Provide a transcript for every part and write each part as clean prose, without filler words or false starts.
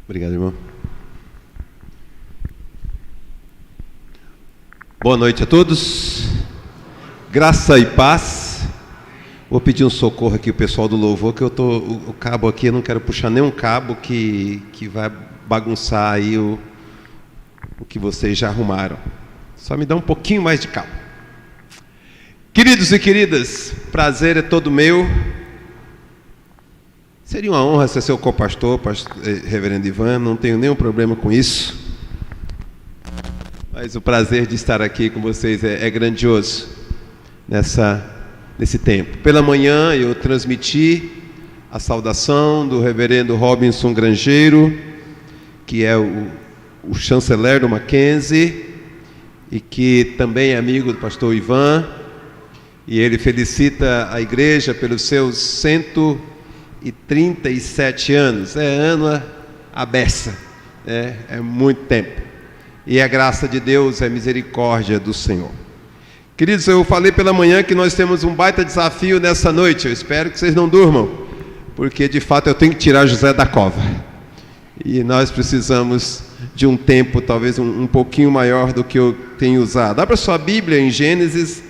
Obrigado, irmão. Boa noite a todos. Graça e paz. Vou pedir um socorro aqui, o pessoal do louvor, que o cabo aqui, eu não quero puxar nenhum cabo que vai bagunçar aí o que vocês já arrumaram. Só me dá um pouquinho mais de cabo. Queridos e queridas, prazer é todo meu. Seria uma honra ser seu co-pastor, reverendo Ivan, não tenho nenhum problema com isso. Mas o prazer de estar aqui com vocês é grandioso nesse tempo. Pela manhã eu transmiti a saudação do reverendo Robinson Grangeiro, que é o chanceler do Mackenzie e que também é amigo do pastor Ivan, e ele felicita a igreja pelos seus 137 anos. É ano à beça, é muito tempo. E a graça de Deus é a misericórdia do Senhor. Queridos, eu falei pela manhã que nós temos um baita desafio nessa noite. Eu espero que vocês não durmam, porque de fato eu tenho que tirar José da cova. E nós precisamos de um tempo talvez um pouquinho maior do que eu tenho usado. Abra sua Bíblia em Gênesis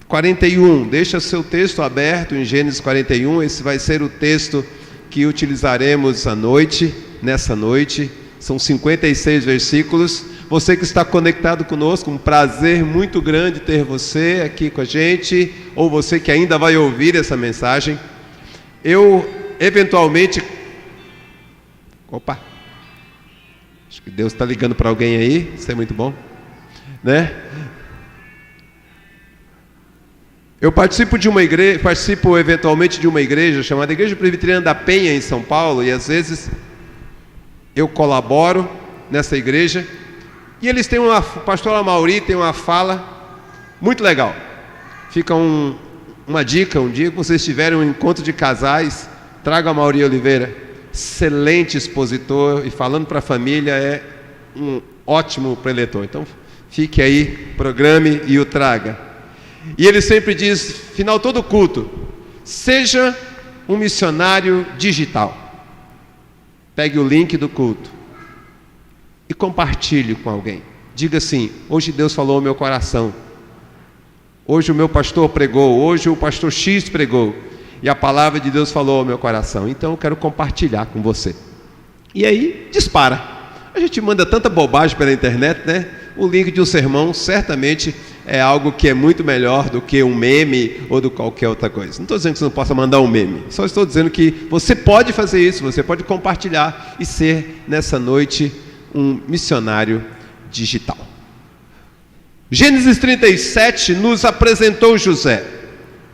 41. Deixa seu texto aberto em Gênesis 41. Esse vai ser o texto que utilizaremos nessa noite. São 56 versículos. Você que está conectado conosco, um prazer muito grande ter você aqui com a gente, ou você que ainda vai ouvir essa mensagem. Eu, eventualmente... Opa! Acho que Deus está ligando para alguém aí, isso é muito bom, né? Eu participo eventualmente de uma igreja chamada Igreja Presbiteriana da Penha, em São Paulo, e às vezes eu colaboro nessa igreja, e eles têm o pastor Amauri tem uma fala muito legal. Fica uma dica, um dia que vocês tiverem um encontro de casais, traga a Amauri Oliveira, excelente expositor, e falando para a família é um ótimo preletor. Então fique aí, programe e o traga. E ele sempre diz, final todo culto, seja um missionário digital. Pegue o link do culto e compartilhe com alguém. Diga assim: hoje Deus falou ao meu coração, hoje o meu pastor pregou, hoje o pastor X pregou, e a palavra de Deus falou ao meu coração, então eu quero compartilhar com você. E aí dispara. A gente manda tanta bobagem pela internet, né? O link de um sermão certamente é algo que é muito melhor do que um meme ou do qualquer outra coisa. Não estou dizendo que você não possa mandar um meme, só estou dizendo que você pode fazer isso, você pode compartilhar e ser nessa noite um missionário digital. Gênesis 37 nos apresentou José.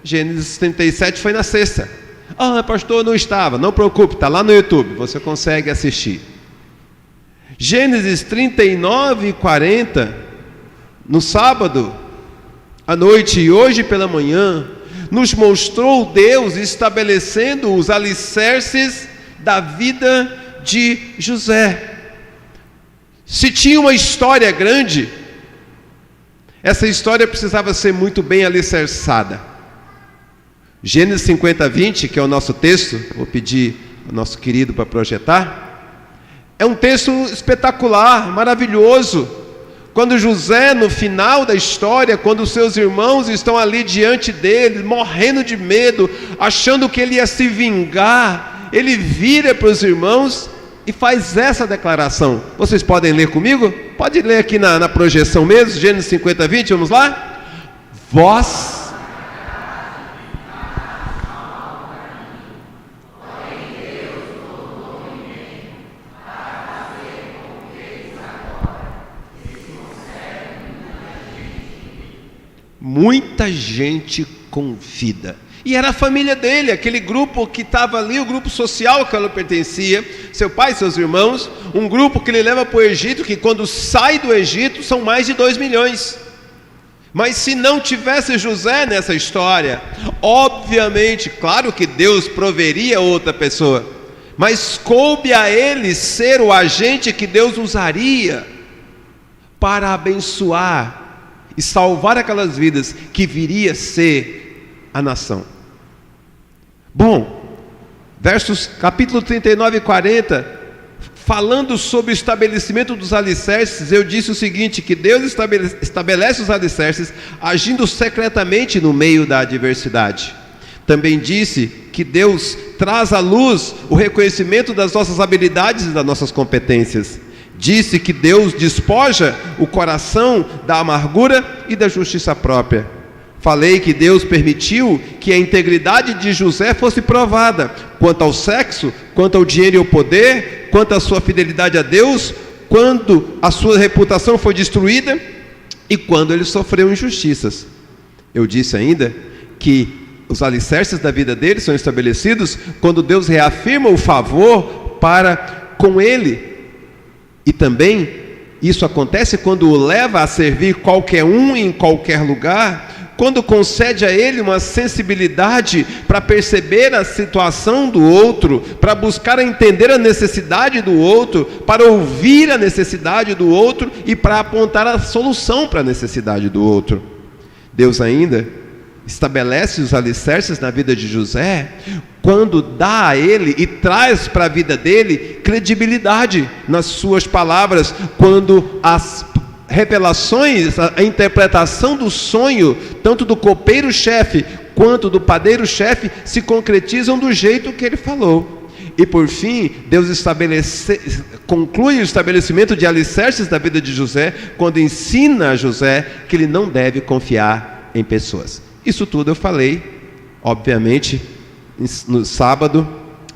Gênesis 37 foi na sexta. Ah, pastor, não estava. Não preocupe, está lá no YouTube, você consegue assistir. Gênesis 39 e 40, no sábado à noite e hoje pela manhã, nos mostrou Deus estabelecendo os alicerces da vida de José. Se tinha uma história grande, essa história precisava ser muito bem alicerçada. Gênesis 50, 20, que é o nosso texto, vou pedir ao nosso querido para projetar. É um texto espetacular, maravilhoso. Quando José, no final da história, quando os seus irmãos estão ali diante dele, morrendo de medo, achando que ele ia se vingar, ele vira para os irmãos e faz essa declaração. Vocês podem ler comigo? Pode ler aqui na projeção mesmo, Gênesis 50, 20, vamos lá? Vós... Muita gente convida. E era a família dele, aquele grupo que estava ali, o grupo social que ela pertencia, seu pai e seus irmãos, um grupo que ele leva para o Egito, que quando sai do Egito são mais de 2 milhões. Mas se não tivesse José nessa história, obviamente, claro que Deus proveria outra pessoa, mas coube a ele ser o agente que Deus usaria para abençoar e salvar aquelas vidas que viria a ser a nação. Bom, capítulo 39 e 40 falando sobre o estabelecimento dos alicerces, eu disse o seguinte, que Deus estabelece os alicerces agindo secretamente no meio da adversidade. Também disse que Deus traz à luz o reconhecimento das nossas habilidades e das nossas competências. Disse que Deus despoja o coração da amargura e da justiça própria. Falei que Deus permitiu que a integridade de José fosse provada, quanto ao sexo, quanto ao dinheiro e ao poder, quanto à sua fidelidade a Deus, quando a sua reputação foi destruída e quando ele sofreu injustiças. Eu disse ainda que os alicerces da vida dele são estabelecidos quando Deus reafirma o favor para com ele. E também isso acontece quando o leva a servir qualquer um em qualquer lugar, quando concede a ele uma sensibilidade para perceber a situação do outro, para buscar entender a necessidade do outro, para ouvir a necessidade do outro e para apontar a solução para a necessidade do outro. Deus ainda estabelece os alicerces na vida de José quando dá a ele e traz para a vida dele credibilidade nas suas palavras, quando as revelações, a interpretação do sonho, tanto do copeiro-chefe quanto do padeiro-chefe, se concretizam do jeito que ele falou. E por fim, Deus conclui o estabelecimento de alicerces da vida de José, quando ensina a José que ele não deve confiar em pessoas. Isso tudo eu falei, obviamente, no sábado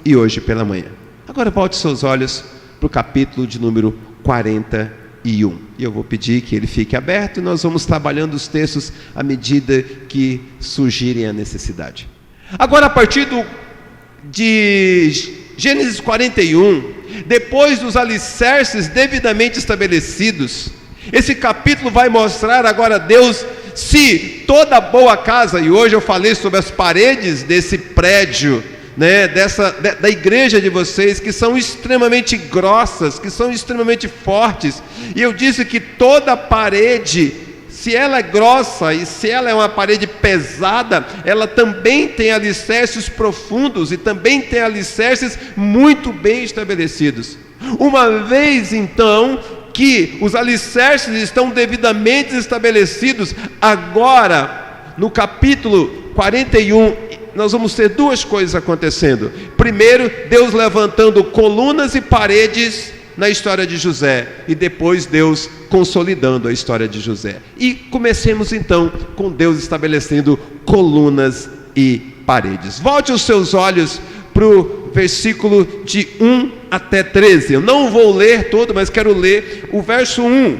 e hoje pela manhã. Agora volte seus olhos para o capítulo de número 41. E eu vou pedir que ele fique aberto e nós vamos trabalhando os textos à medida que surgirem a necessidade. Agora, a partir de Gênesis 41, depois dos alicerces devidamente estabelecidos, esse capítulo vai mostrar agora a Deus se toda boa casa, e hoje eu falei sobre as paredes desse prédio, da igreja de vocês, que são extremamente grossas, que são extremamente fortes, e eu disse que toda parede, se ela é grossa e se ela é uma parede pesada, ela também tem alicerces profundos e também tem alicerces muito bem estabelecidos. Uma vez então que os alicerces estão devidamente estabelecidos, agora no capítulo 41 nós vamos ter duas coisas acontecendo. Primeiro, Deus levantando colunas e paredes na história de José, e depois Deus consolidando a história de José. E comecemos então com Deus estabelecendo colunas e paredes. Volte os seus olhos para o versículo de 1 até 13. Eu não vou ler todo, mas quero ler o verso 1.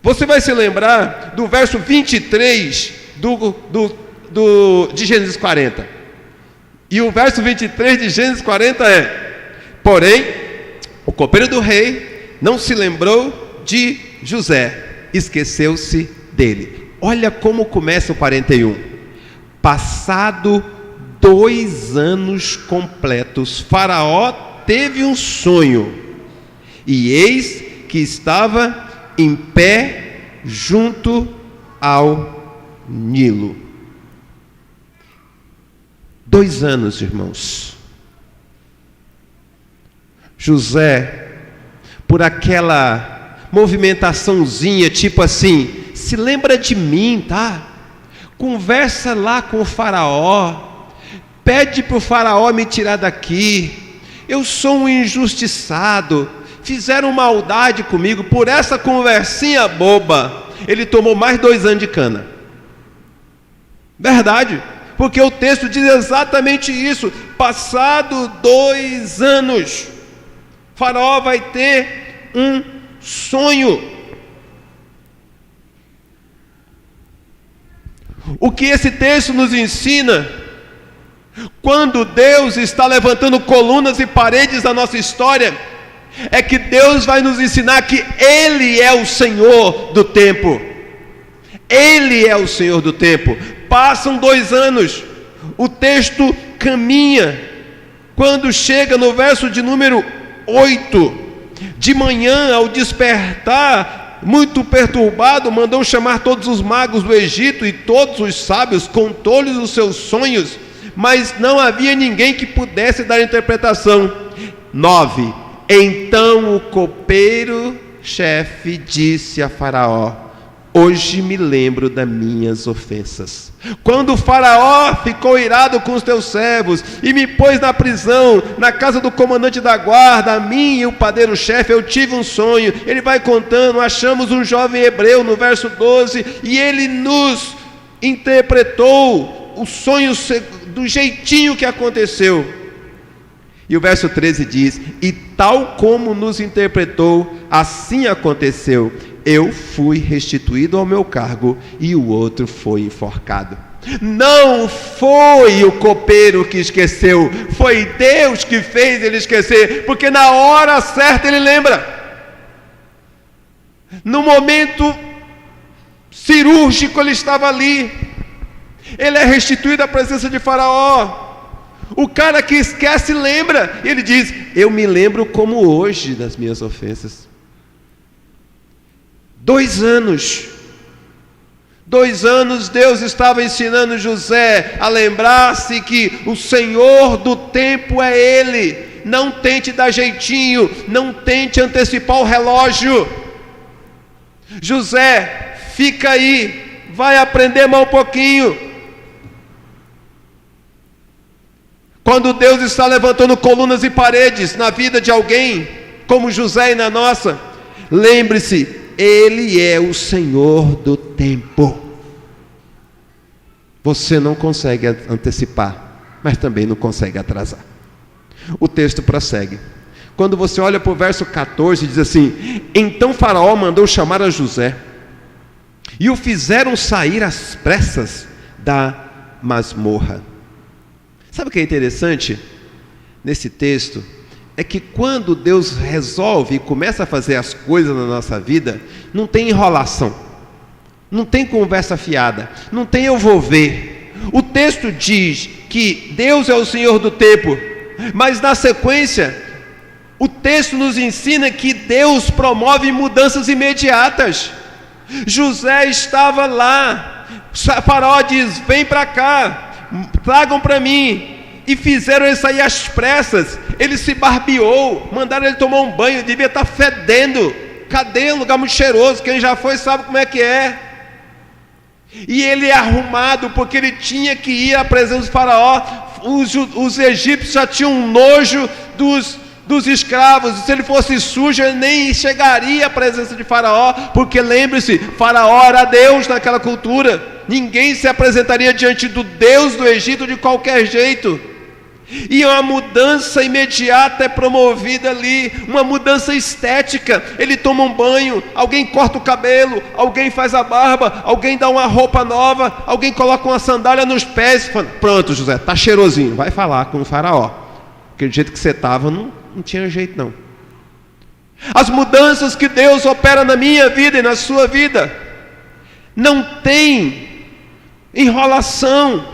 Você vai se lembrar do verso 23 de Gênesis 40. E o verso 23 de Gênesis 40 é: porém, o copeiro do rei não se lembrou de José, esqueceu-se dele. Olha como começa o 41. Passado 2 anos completos, Faraó teve um sonho, e eis que estava em pé junto ao Nilo. 2 anos, irmãos. José, por aquela movimentaçãozinha, tipo assim, se lembra de mim, tá? Conversa lá com o faraó, pede para o faraó me tirar daqui, eu sou um injustiçado, fizeram maldade comigo. Por essa conversinha boba, ele tomou mais 2 anos de cana. Verdade, porque o texto diz exatamente isso. Passado 2 anos, Faraó vai ter um sonho. O que esse texto nos ensina? Quando Deus está levantando colunas e paredes da nossa história, é que Deus vai nos ensinar que Ele é o Senhor do tempo. Ele é o Senhor do tempo. Passam 2 anos, o texto caminha. Quando chega no verso de número 8, de manhã, ao despertar, muito perturbado, mandou chamar todos os magos do Egito e todos os sábios, contou-lhes os seus sonhos, mas não havia ninguém que pudesse dar interpretação. 9. Então o copeiro-chefe disse a Faraó: hoje me lembro das minhas ofensas. Quando o Faraó ficou irado com os teus servos e me pôs na prisão, na casa do comandante da guarda, a mim e o padeiro-chefe, eu tive um sonho. Ele vai contando: achamos um jovem hebreu, no verso 12, e ele nos interpretou o sonho do jeitinho que aconteceu. E o verso 13 diz: e tal como nos interpretou, assim aconteceu. Eu fui restituído ao meu cargo e o outro foi enforcado. Não foi o copeiro que esqueceu, foi Deus que fez ele esquecer, porque na hora certa ele lembra. No momento cirúrgico ele estava ali. Ele é restituído à presença de Faraó. O cara que esquece lembra. Ele diz: eu me lembro como hoje das minhas ofensas. 2 anos Deus estava ensinando José a lembrar-se que o Senhor do tempo é Ele. Não tente dar jeitinho, não tente antecipar o relógio. José, fica aí, vai aprender mais um pouquinho. Quando Deus está levantando colunas e paredes na vida de alguém, como José e na nossa, lembre-se, Ele é o Senhor do tempo. Você não consegue antecipar, mas também não consegue atrasar. O texto prossegue. Quando você olha para o verso 14, diz assim: então Faraó mandou chamar a José, e o fizeram sair às pressas da masmorra. Sabe o que é interessante nesse texto? É que quando Deus resolve e começa a fazer as coisas na nossa vida, não tem enrolação, não tem conversa fiada, não tem eu vou ver. O texto diz que Deus é o Senhor do tempo, mas na sequência, o texto nos ensina que Deus promove mudanças imediatas. José estava lá, Faraó diz: vem para cá, tragam para mim. E fizeram ele sair às pressas. Ele se barbeou, mandaram ele tomar um banho, devia estar fedendo. Cadê? Um lugar muito cheiroso, quem já foi sabe como é que é. E ele é arrumado, porque ele tinha que ir à presença do Faraó. Os egípcios já tinham um nojo dos escravos. Se ele fosse sujo, ele nem chegaria à presença de Faraó, porque lembre-se, Faraó era Deus naquela cultura. Ninguém se apresentaria diante do Deus do Egito de qualquer jeito. E uma mudança imediata é promovida ali, uma mudança estética. Ele toma um banho, alguém corta o cabelo, alguém faz a barba, alguém dá uma roupa nova, alguém coloca uma sandália nos pés. Pronto, José, tá cheirosinho, vai falar com o Faraó, porque do jeito que você estava não tinha jeito não. As mudanças que Deus opera na minha vida e na sua vida não tem enrolação.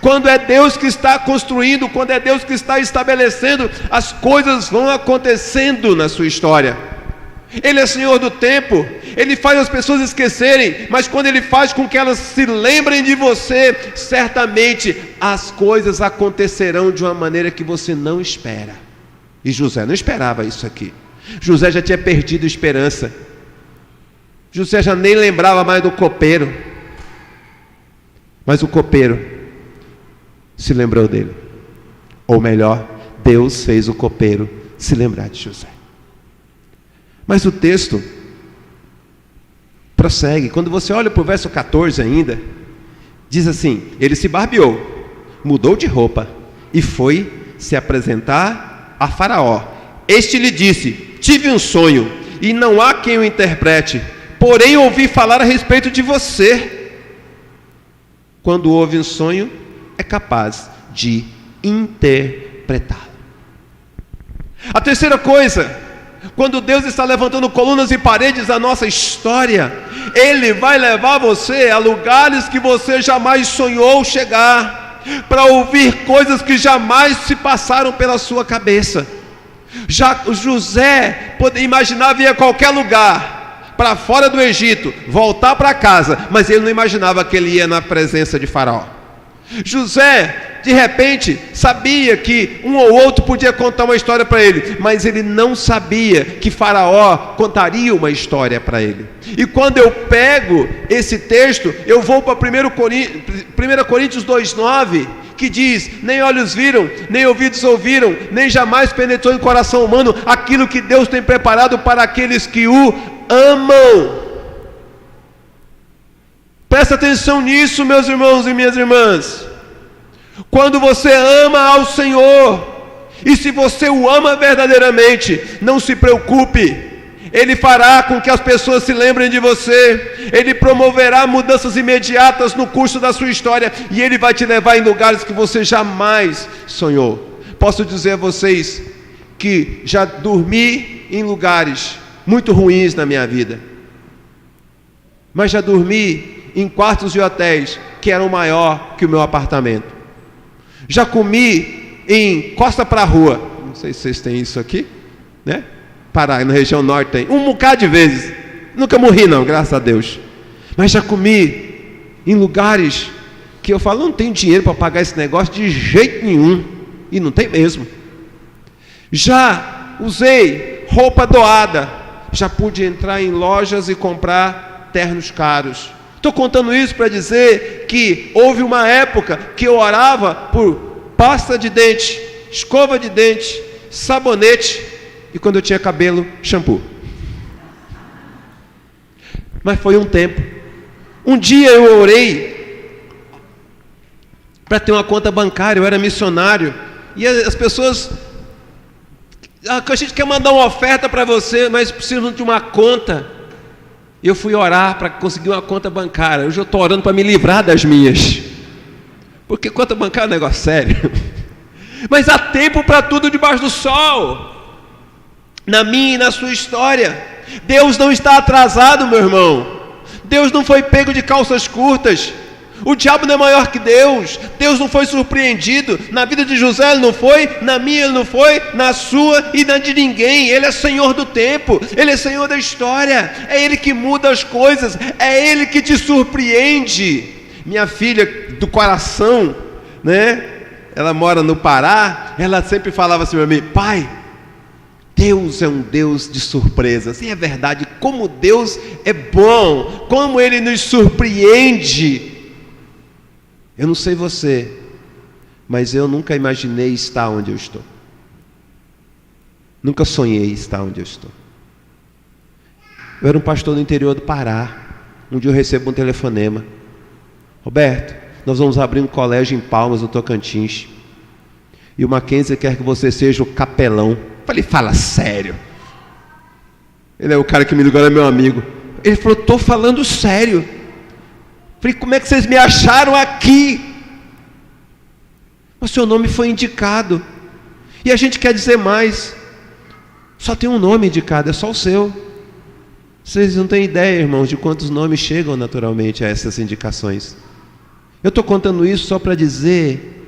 Quando é Deus que está construindo, quando é Deus que está estabelecendo, as coisas vão acontecendo na sua história. Ele é Senhor do tempo, Ele faz as pessoas esquecerem, mas quando Ele faz com que elas se lembrem de você, certamente as coisas acontecerão de uma maneira que você não espera. E José não esperava isso aqui. José já tinha perdido a esperança. José já nem lembrava mais do copeiro. Mas o copeiro se lembrou dele. Ou melhor, Deus fez o copeiro se lembrar de José. Mas o texto prossegue. Quando você olha para o verso 14 ainda, diz assim: ele se barbeou, mudou de roupa e foi se apresentar a Faraó. Este lhe disse: tive um sonho e não há quem o interprete, porém ouvi falar a respeito de você. Quando ouve um sonho, é capaz de interpretá-lo. A terceira coisa, quando Deus está levantando colunas e paredes da nossa história, Ele vai levar você a lugares que você jamais sonhou chegar, para ouvir coisas que jamais se passaram pela sua cabeça. Já José imaginava ir a qualquer lugar, para fora do Egito, voltar para casa, mas ele não imaginava que ele ia na presença de Faraó. José, de repente, sabia que um ou outro podia contar uma história para ele, mas ele não sabia que Faraó contaria uma história para ele. E quando eu pego esse texto, eu vou para 1 Coríntios 2,9, que diz: nem olhos viram, nem ouvidos ouviram, nem jamais penetrou em coração humano aquilo que Deus tem preparado para aqueles que o amam. Presta atenção nisso, meus irmãos e minhas irmãs. Quando você ama ao Senhor, e se você o ama verdadeiramente, não se preocupe, Ele fará com que as pessoas se lembrem de você, Ele promoverá mudanças imediatas no curso da sua história, e Ele vai te levar em lugares que você jamais sonhou. Posso dizer a vocês que já dormi em lugares muito ruins na minha vida, mas já dormi em quartos de hotéis que eram maior que o meu apartamento. Já comi em costa para rua, não sei se vocês têm isso aqui, né? Pará, na região norte tem, um bocado de vezes, nunca morri não, graças a Deus, mas já comi em lugares que eu falo, não tenho dinheiro para pagar esse negócio de jeito nenhum, e não tem mesmo. Já usei roupa doada, já pude entrar em lojas e comprar ternos caros. Estou contando isso para dizer que houve uma época que eu orava por pasta de dente, escova de dente, sabonete, e quando eu tinha cabelo, shampoo. Mas foi um tempo. Um dia eu orei para ter uma conta bancária, eu era missionário, e as pessoas, a gente quer mandar uma oferta para você, mas precisam de uma conta. Eu fui orar para conseguir uma conta bancária. Hoje eu estou orando para me livrar das minhas, porque conta bancária é um negócio sério. Mas há tempo para tudo debaixo do sol, na minha e na sua história. Deus não está atrasado, meu irmão. Deus não foi pego de calças curtas. O diabo não é maior que Deus. Deus não foi surpreendido. Na vida de José ele não foi, na minha ele não foi, na sua e na de ninguém. Ele é Senhor do tempo, Ele é Senhor da história. É Ele que muda as coisas, é Ele que te surpreende. Minha filha do coração, né? Ela mora no Pará. Ela sempre falava assim para mim: pai, Deus é um Deus de surpresas. E é verdade, como Deus é bom, como Ele nos surpreende. Eu não sei você, mas eu nunca imaginei estar onde eu estou. Nunca sonhei estar onde eu estou. Eu era um pastor no interior do Pará. Um dia eu recebo um telefonema: Roberto, nós vamos abrir um colégio em Palmas, no Tocantins, e o Mackenzie quer que você seja o capelão. Eu falei: fala sério? Ele é o cara que me ligou, é meu amigo. Ele falou: estou falando sério. Falei: como é que vocês me acharam aqui? O seu nome foi indicado. E a gente quer dizer mais. Só tem um nome indicado, é só o seu. Vocês não têm ideia, irmãos, de quantos nomes chegam naturalmente a essas indicações. Eu estou contando isso só para dizer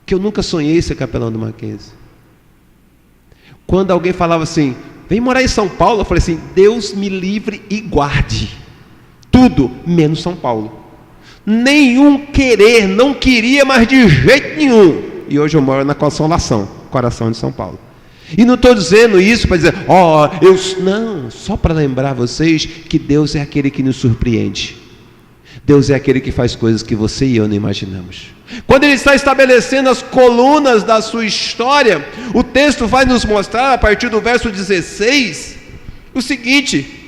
que eu nunca sonhei ser capelão do Mackenzie. Quando alguém falava assim: vem morar em São Paulo, eu falei assim: Deus me livre e guarde. Tudo menos São Paulo. Nenhum querer, não queria mais de jeito nenhum. E hoje eu moro na Consolação, coração de São Paulo. E não estou dizendo isso para dizer, não, só para lembrar vocês que Deus é aquele que nos surpreende. Deus é aquele que faz coisas que você e eu não imaginamos. Quando Ele está estabelecendo as colunas da sua história, o texto vai nos mostrar, a partir do verso 16, o seguinte: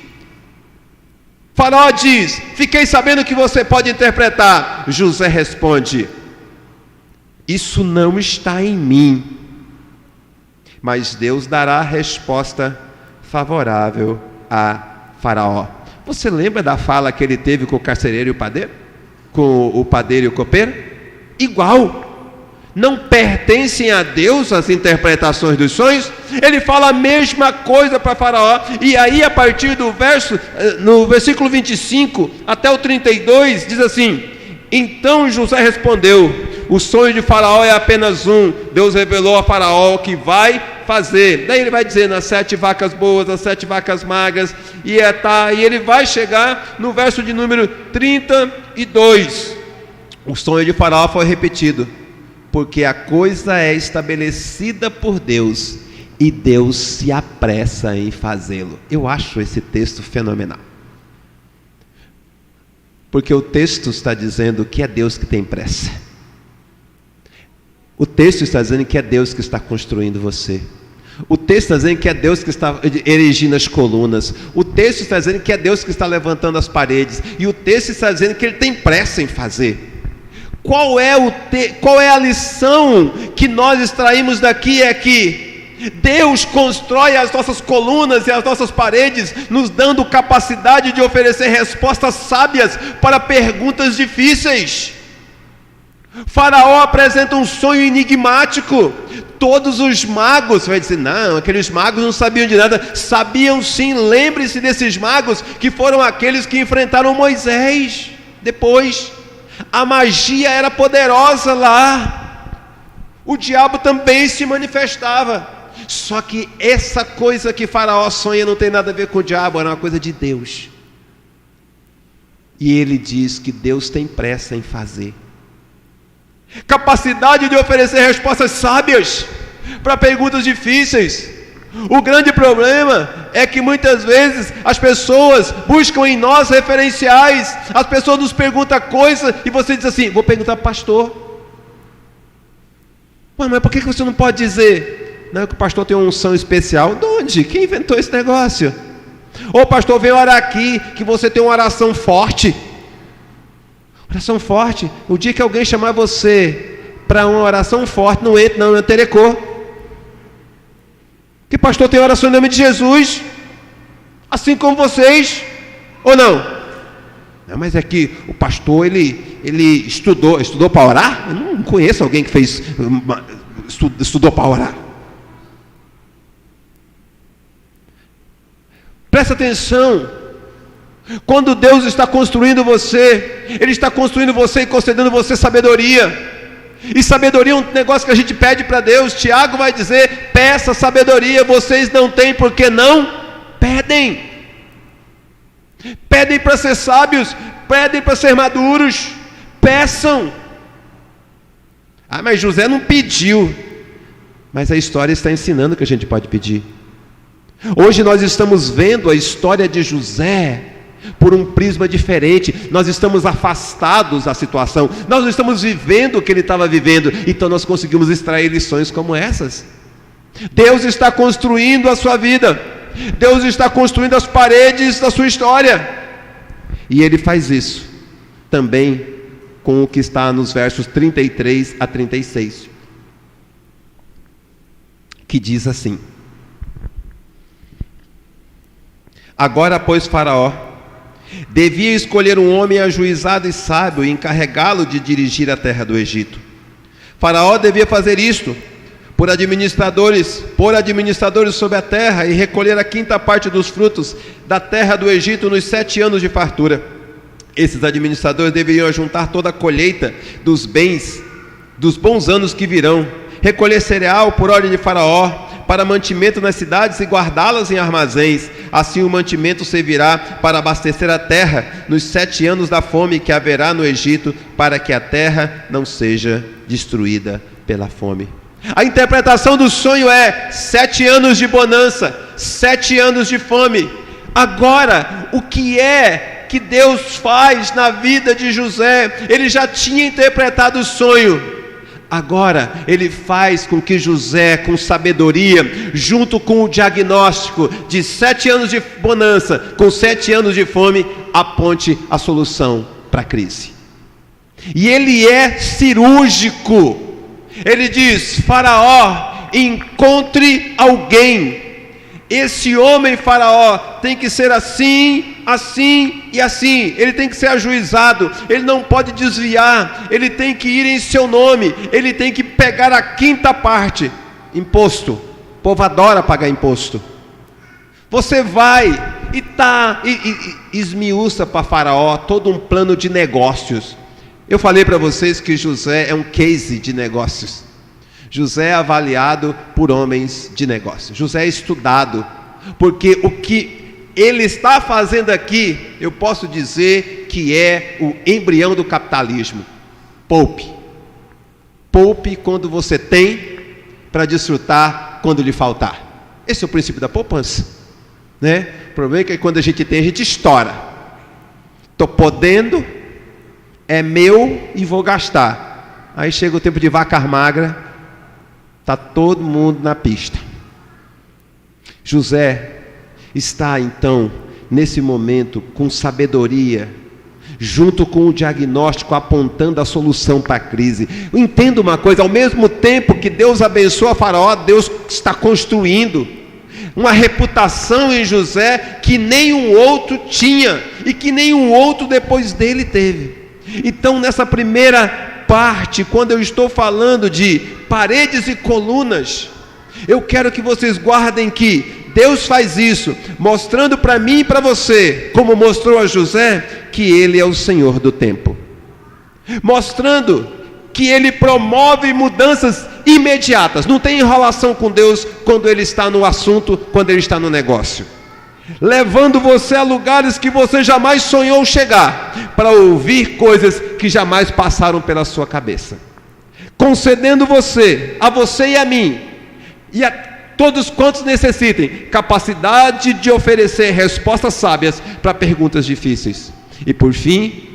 Faraó diz: fiquei sabendo que você pode interpretar. José responde: isso não está em mim, mas Deus dará a resposta favorável a Faraó. Você lembra da fala que ele teve com o carcereiro e o padeiro? Com o padeiro e o copeiro? Igual. Não pertencem a Deus as interpretações dos sonhos? Ele fala a mesma coisa para Faraó. E aí, a partir do no versículo 25 até o 32, diz assim: então José respondeu: o sonho de Faraó é apenas um. Deus revelou a Faraó o que vai fazer. Daí ele vai dizer: nas 7 vacas boas, as 7 vacas magras, e ele vai chegar no verso de número 32. O sonho de Faraó foi repetido, porque a coisa é estabelecida por Deus e Deus se apressa em fazê-lo. Eu acho esse texto fenomenal, porque o texto está dizendo que é Deus que tem pressa. O texto está dizendo que é Deus que está construindo você. O texto está dizendo que é Deus que está erigindo as colunas. O texto está dizendo que é Deus que está levantando as paredes. E o texto está dizendo que Ele tem pressa em fazer. Qual é a lição que nós extraímos daqui? É que Deus constrói as nossas colunas e as nossas paredes, nos dando capacidade de oferecer respostas sábias para perguntas difíceis. Faraó apresenta um sonho enigmático. Todos os magos, você vai dizer, não, aqueles magos não sabiam de nada. Sabiam sim, lembre-se desses magos, que foram aqueles que enfrentaram Moisés. Depois, a magia era poderosa lá. O diabo também se manifestava. Só que essa coisa que Faraó sonha não tem nada a ver com o diabo, era uma coisa de Deus. E ele diz que Deus tem pressa em fazer. Capacidade de oferecer respostas sábias para perguntas difíceis. O grande problema é que muitas vezes as pessoas buscam em nós referenciais. As pessoas nos perguntam coisas e você diz assim, vou perguntar para o pastor. Mas por que você não pode dizer? Não, que o pastor tem uma unção especial. De onde? Quem inventou esse negócio? Ô pastor, vem orar aqui, que você tem uma oração forte. Oração forte. O dia que alguém chamar você para uma oração forte, não entra, não terecô. Que pastor tem oração em nome de Jesus, assim como vocês, ou não? Não, mas é que o pastor, ele estudou para orar? Eu não conheço alguém que estudou para orar. Presta atenção. Quando Deus está construindo você, Ele está construindo você e concedendo você sabedoria. E sabedoria é um negócio que a gente pede para Deus. Tiago vai dizer, peça sabedoria. Vocês não têm porque não pedem. Pedem para ser sábios, pedem para ser maduros. Peçam. Ah, mas José não pediu. Mas a história está ensinando que a gente pode pedir. Hoje nós estamos vendo a história de José por um prisma diferente. Nós estamos afastados da situação, nós não estamos vivendo o que ele estava vivendo, então nós conseguimos extrair lições como essas. Deus está construindo a sua vida, Deus está construindo as paredes da sua história, e Ele faz isso também com o que está nos versos 33 a 36, que diz assim: agora, pois, Faraó devia escolher um homem ajuizado e sábio e encarregá-lo de dirigir a terra do Egito. Faraó devia fazer isto, pôr administradores sobre a terra e recolher a 5ª parte dos frutos da terra do Egito nos 7 anos de fartura. Esses administradores deveriam juntar toda a colheita dos bens dos bons anos que virão, recolher cereal por ordem de Faraó, para mantimento nas cidades e guardá-las em armazéns. Assim o mantimento servirá para abastecer a terra nos 7 anos da fome que haverá no Egito, para que a terra não seja destruída pela fome. A interpretação do sonho é 7 anos de bonança, 7 anos de fome. Agora, o que é que Deus faz na vida de José? Ele já tinha interpretado o sonho. Agora, Ele faz com que José, com sabedoria, junto com o diagnóstico de 7 anos de bonança, com 7 anos de fome, aponte a solução para a crise. E Ele é cirúrgico. Ele diz: Faraó, encontre alguém. Esse homem Faraó tem que ser assim, assim e assim. Ele tem que ser ajuizado, ele não pode desviar, ele tem que ir em seu nome, ele tem que pegar a 5ª parte. Imposto, o povo adora pagar imposto. Você vai e esmiuça para Faraó todo um plano de negócios. Eu falei para vocês que José é um case de negócios. José é avaliado por homens de negócio. José é estudado, porque o que ele está fazendo aqui, eu posso dizer que é o embrião do capitalismo. Poupe. Poupe quando você tem, para desfrutar quando lhe faltar. Esse é o princípio da poupança, né? O problema é que quando a gente tem, a gente estoura. Estou podendo, é meu e vou gastar. Aí chega o tempo de vaca magra, está todo mundo na pista. José está então, nesse momento, com sabedoria, junto com o diagnóstico, apontando a solução para a crise. Entenda uma coisa, ao mesmo tempo que Deus abençoa Faraó, Deus está construindo uma reputação em José que nenhum outro tinha, e que nenhum outro depois dele teve. Então, nessa primeira parte, quando eu estou falando de paredes e colunas, eu quero que vocês guardem que Deus faz isso, mostrando para mim e para você, como mostrou a José, que Ele é o Senhor do tempo, mostrando que Ele promove mudanças imediatas. Não tem enrolação com Deus quando Ele está no assunto, quando Ele está no negócio, levando você a lugares que você jamais sonhou chegar, para ouvir coisas que jamais passaram pela sua cabeça, concedendo a você e a mim, e a todos quantos necessitem, capacidade de oferecer respostas sábias para perguntas difíceis. E por fim,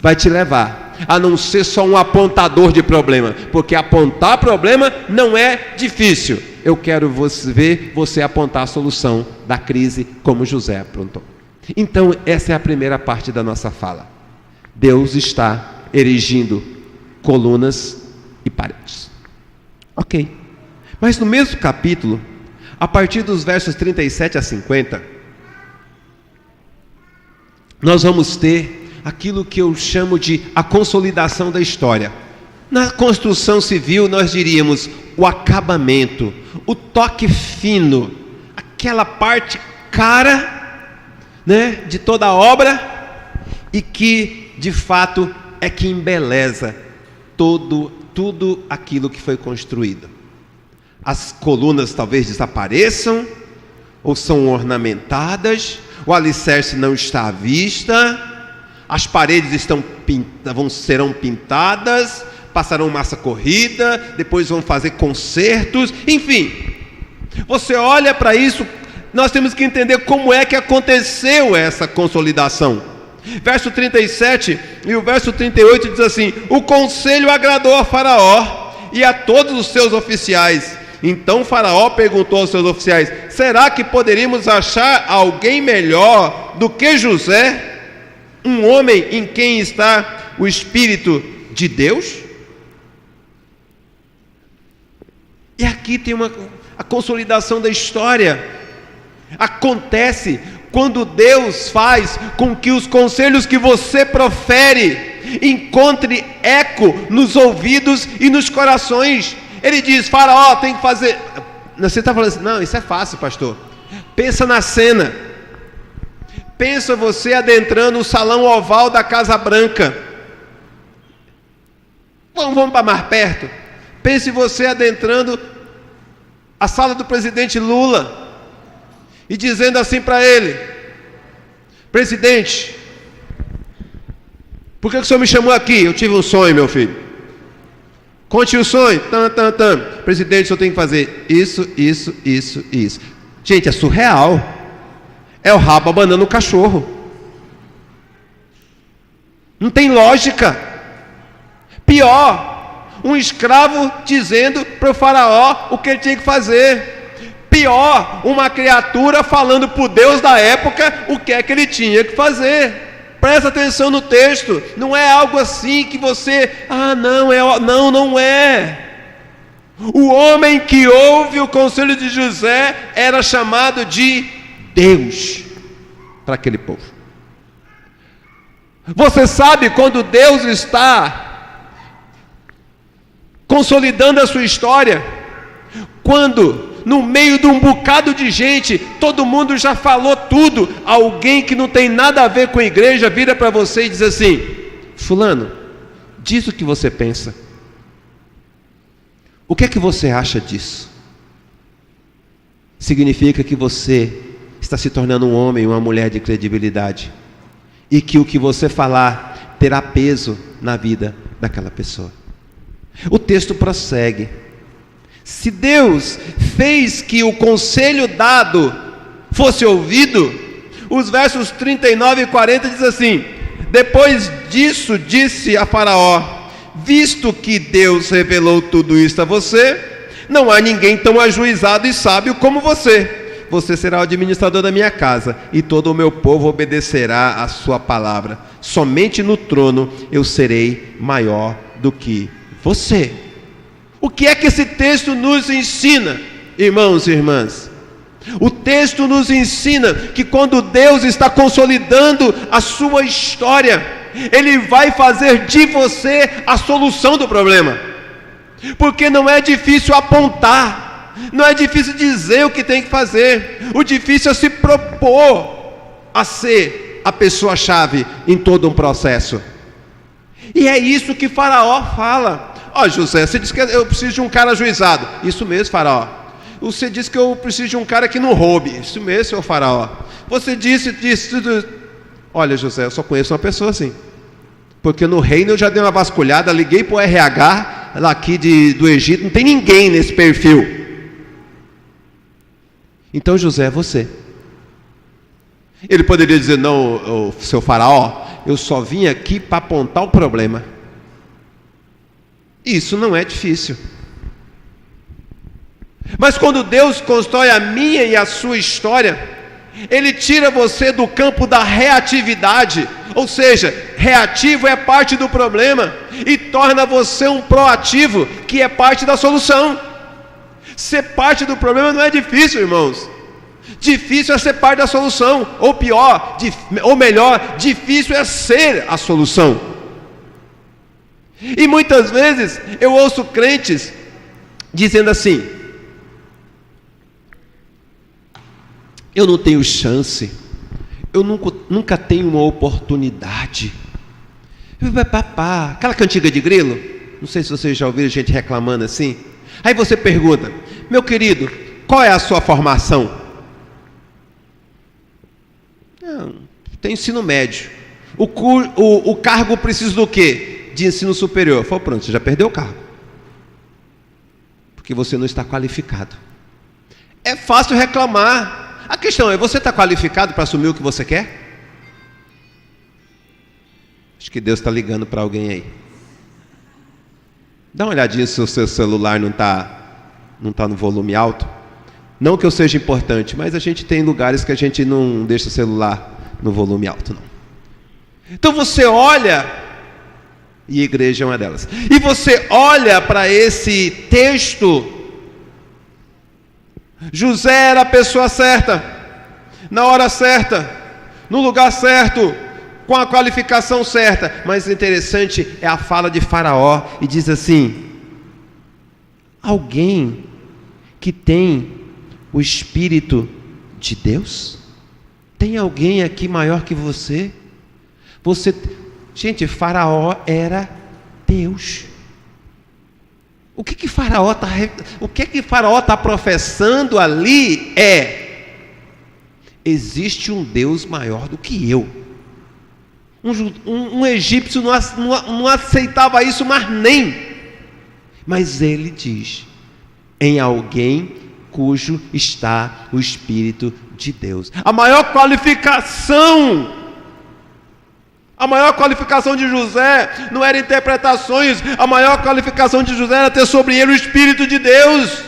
vai te levar a não ser só um apontador de problema, porque apontar problema não é difícil. Eu quero ver você apontar a solução da crise, como José apontou. Então, essa é a primeira parte da nossa fala. Deus está erigindo colunas e paredes. Ok. Mas no mesmo capítulo, a partir dos versos 37 a 50, nós vamos ter aquilo que eu chamo de a consolidação da história. Na construção civil, nós diríamos o acabamento, o toque fino, aquela parte cara, né, de toda a obra, e que de fato é que embeleza tudo aquilo que foi construído. As colunas talvez desapareçam, ou são ornamentadas, o alicerce não está à vista, as paredes serão pintadas, passarão massa corrida, depois vão fazer consertos, enfim. Você olha para isso, nós temos que entender como é que aconteceu essa consolidação. Verso 37 e o verso 38 diz assim: o conselho agradou a Faraó e a todos os seus oficiais. Então Faraó perguntou aos seus oficiais: será que poderíamos achar alguém melhor do que José, um homem em quem está o Espírito de Deus? E aqui tem a consolidação da história. Acontece quando Deus faz com que os conselhos que você profere encontre eco nos ouvidos e nos corações. Ele diz: Faraó, tem que fazer. Você está falando assim: não, isso é fácil, pastor. Pensa na cena. Pensa você adentrando o salão oval da Casa Branca. Vamos para mais perto. Pense você adentrando a sala do presidente Lula e dizendo assim para ele: presidente, por que o senhor me chamou aqui? Eu tive um sonho, meu filho. Conte o sonho. Presidente, o senhor tem que fazer isso. Gente, é surreal. É o rabo abanando o cachorro. Não tem lógica. Pior, um escravo dizendo para o faraó o que ele tinha que fazer. Pior, uma criatura falando para o Deus da época o que é que ele tinha que fazer. Presta atenção no texto. Não é algo assim que você... não é. O homem que ouve o conselho de José era chamado de Deus para aquele povo. Você sabe quando Deus está consolidando a sua história? Quando no meio de um bocado de gente, todo mundo já falou tudo, alguém que não tem nada a ver com a igreja vira para você e diz assim: fulano, diz o que você pensa. O que é que você acha disso? Significa que você está se tornando um homem, uma mulher de credibilidade, e que o que você falar terá peso na vida daquela pessoa. O texto prossegue. Se Deus fez que o conselho dado fosse ouvido, os versos 39 e 40 diz assim: depois disso disse a Faraó: visto que Deus revelou tudo isto a você, não há ninguém tão ajuizado e sábio como você. Você será o administrador da minha casa, e todo o meu povo obedecerá à sua palavra. Somente no trono eu serei maior do que você. O que é que esse texto nos ensina, irmãos e irmãs? O texto nos ensina que quando Deus está consolidando a sua história, Ele vai fazer de você a solução do problema. Porque não é difícil apontar, não é difícil dizer o que tem que fazer. O difícil é se propor a ser a pessoa-chave em todo um processo. E é isso que Faraó fala. Ó, José, você disse que eu preciso de um cara ajuizado. Isso mesmo, Faraó. Você disse que eu preciso de um cara que não roube. Isso mesmo, seu Faraó. Você disse. Olha, José, eu só conheço uma pessoa assim. Porque no reino eu já dei uma vasculhada, liguei para o RH lá aqui do Egito, não tem ninguém nesse perfil. Então José é você. Ele poderia dizer: não, seu Faraó, eu só vim aqui para apontar o problema. Isso não é difícil. Mas quando Deus constrói a minha e a sua história, Ele tira você do campo da reatividade, ou seja, reativo é parte do problema, e torna você um proativo, que é parte da solução. Ser parte do problema não é difícil, irmãos. Difícil é ser parte da solução, ou pior, ou melhor, difícil é ser a solução. E muitas vezes eu ouço crentes dizendo assim: eu não tenho chance, eu nunca tenho uma oportunidade. Aquela cantiga de grilo, não sei se vocês já ouviram gente reclamando assim. Aí você pergunta: meu querido, qual é a sua formação? Não, tem ensino médio. O cargo precisa do quê? De ensino superior. Falei: pronto, você já perdeu o cargo, porque você não está qualificado. É fácil reclamar. A questão é: você está qualificado para assumir o que você quer? Acho que Deus está ligando para alguém aí. Dá uma olhadinha se o seu celular não está no volume alto. Não que eu seja importante, mas a gente tem lugares que a gente não deixa o celular no volume alto, não. Então você olha, e a igreja é uma delas, e você olha para esse texto. José era a pessoa certa, na hora certa, no lugar certo, com a qualificação certa. Mas o interessante é a fala de Faraó, e diz assim: alguém que tem o Espírito de Deus? Tem alguém aqui maior que você? Gente, Faraó era Deus. O que Faraó está professando ali é: existe um Deus maior do que eu. Um egípcio não aceitava isso, mas ele diz: em alguém cujo está o Espírito de Deus. A maior qualificação de José não era interpretações. A maior qualificação de José era ter sobre ele o Espírito de Deus.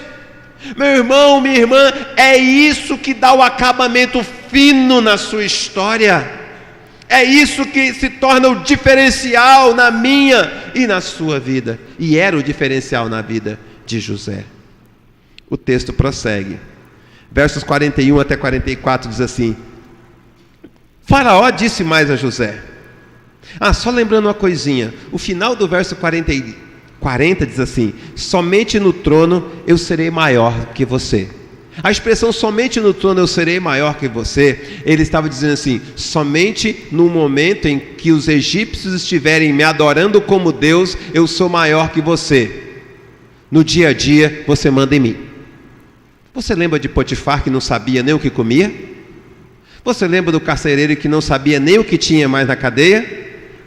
Meu irmão, minha irmã, é isso que dá o acabamento fino na sua história. É isso que se torna o diferencial na minha e na sua vida. E era o diferencial na vida de José. O texto prossegue. Versos 41 até 44 diz assim: Faraó disse mais a José. Só lembrando uma coisinha. O final do verso 40 diz assim: somente no trono eu serei maior que você. A expressão somente no trono eu serei maior que você, ele estava dizendo assim: somente no momento em que os egípcios estiverem me adorando como Deus, eu sou maior que você. No dia a dia você manda em mim. Você lembra de Potifar, que não sabia nem o que comia? Você lembra do carcereiro que não sabia nem o que tinha mais na cadeia?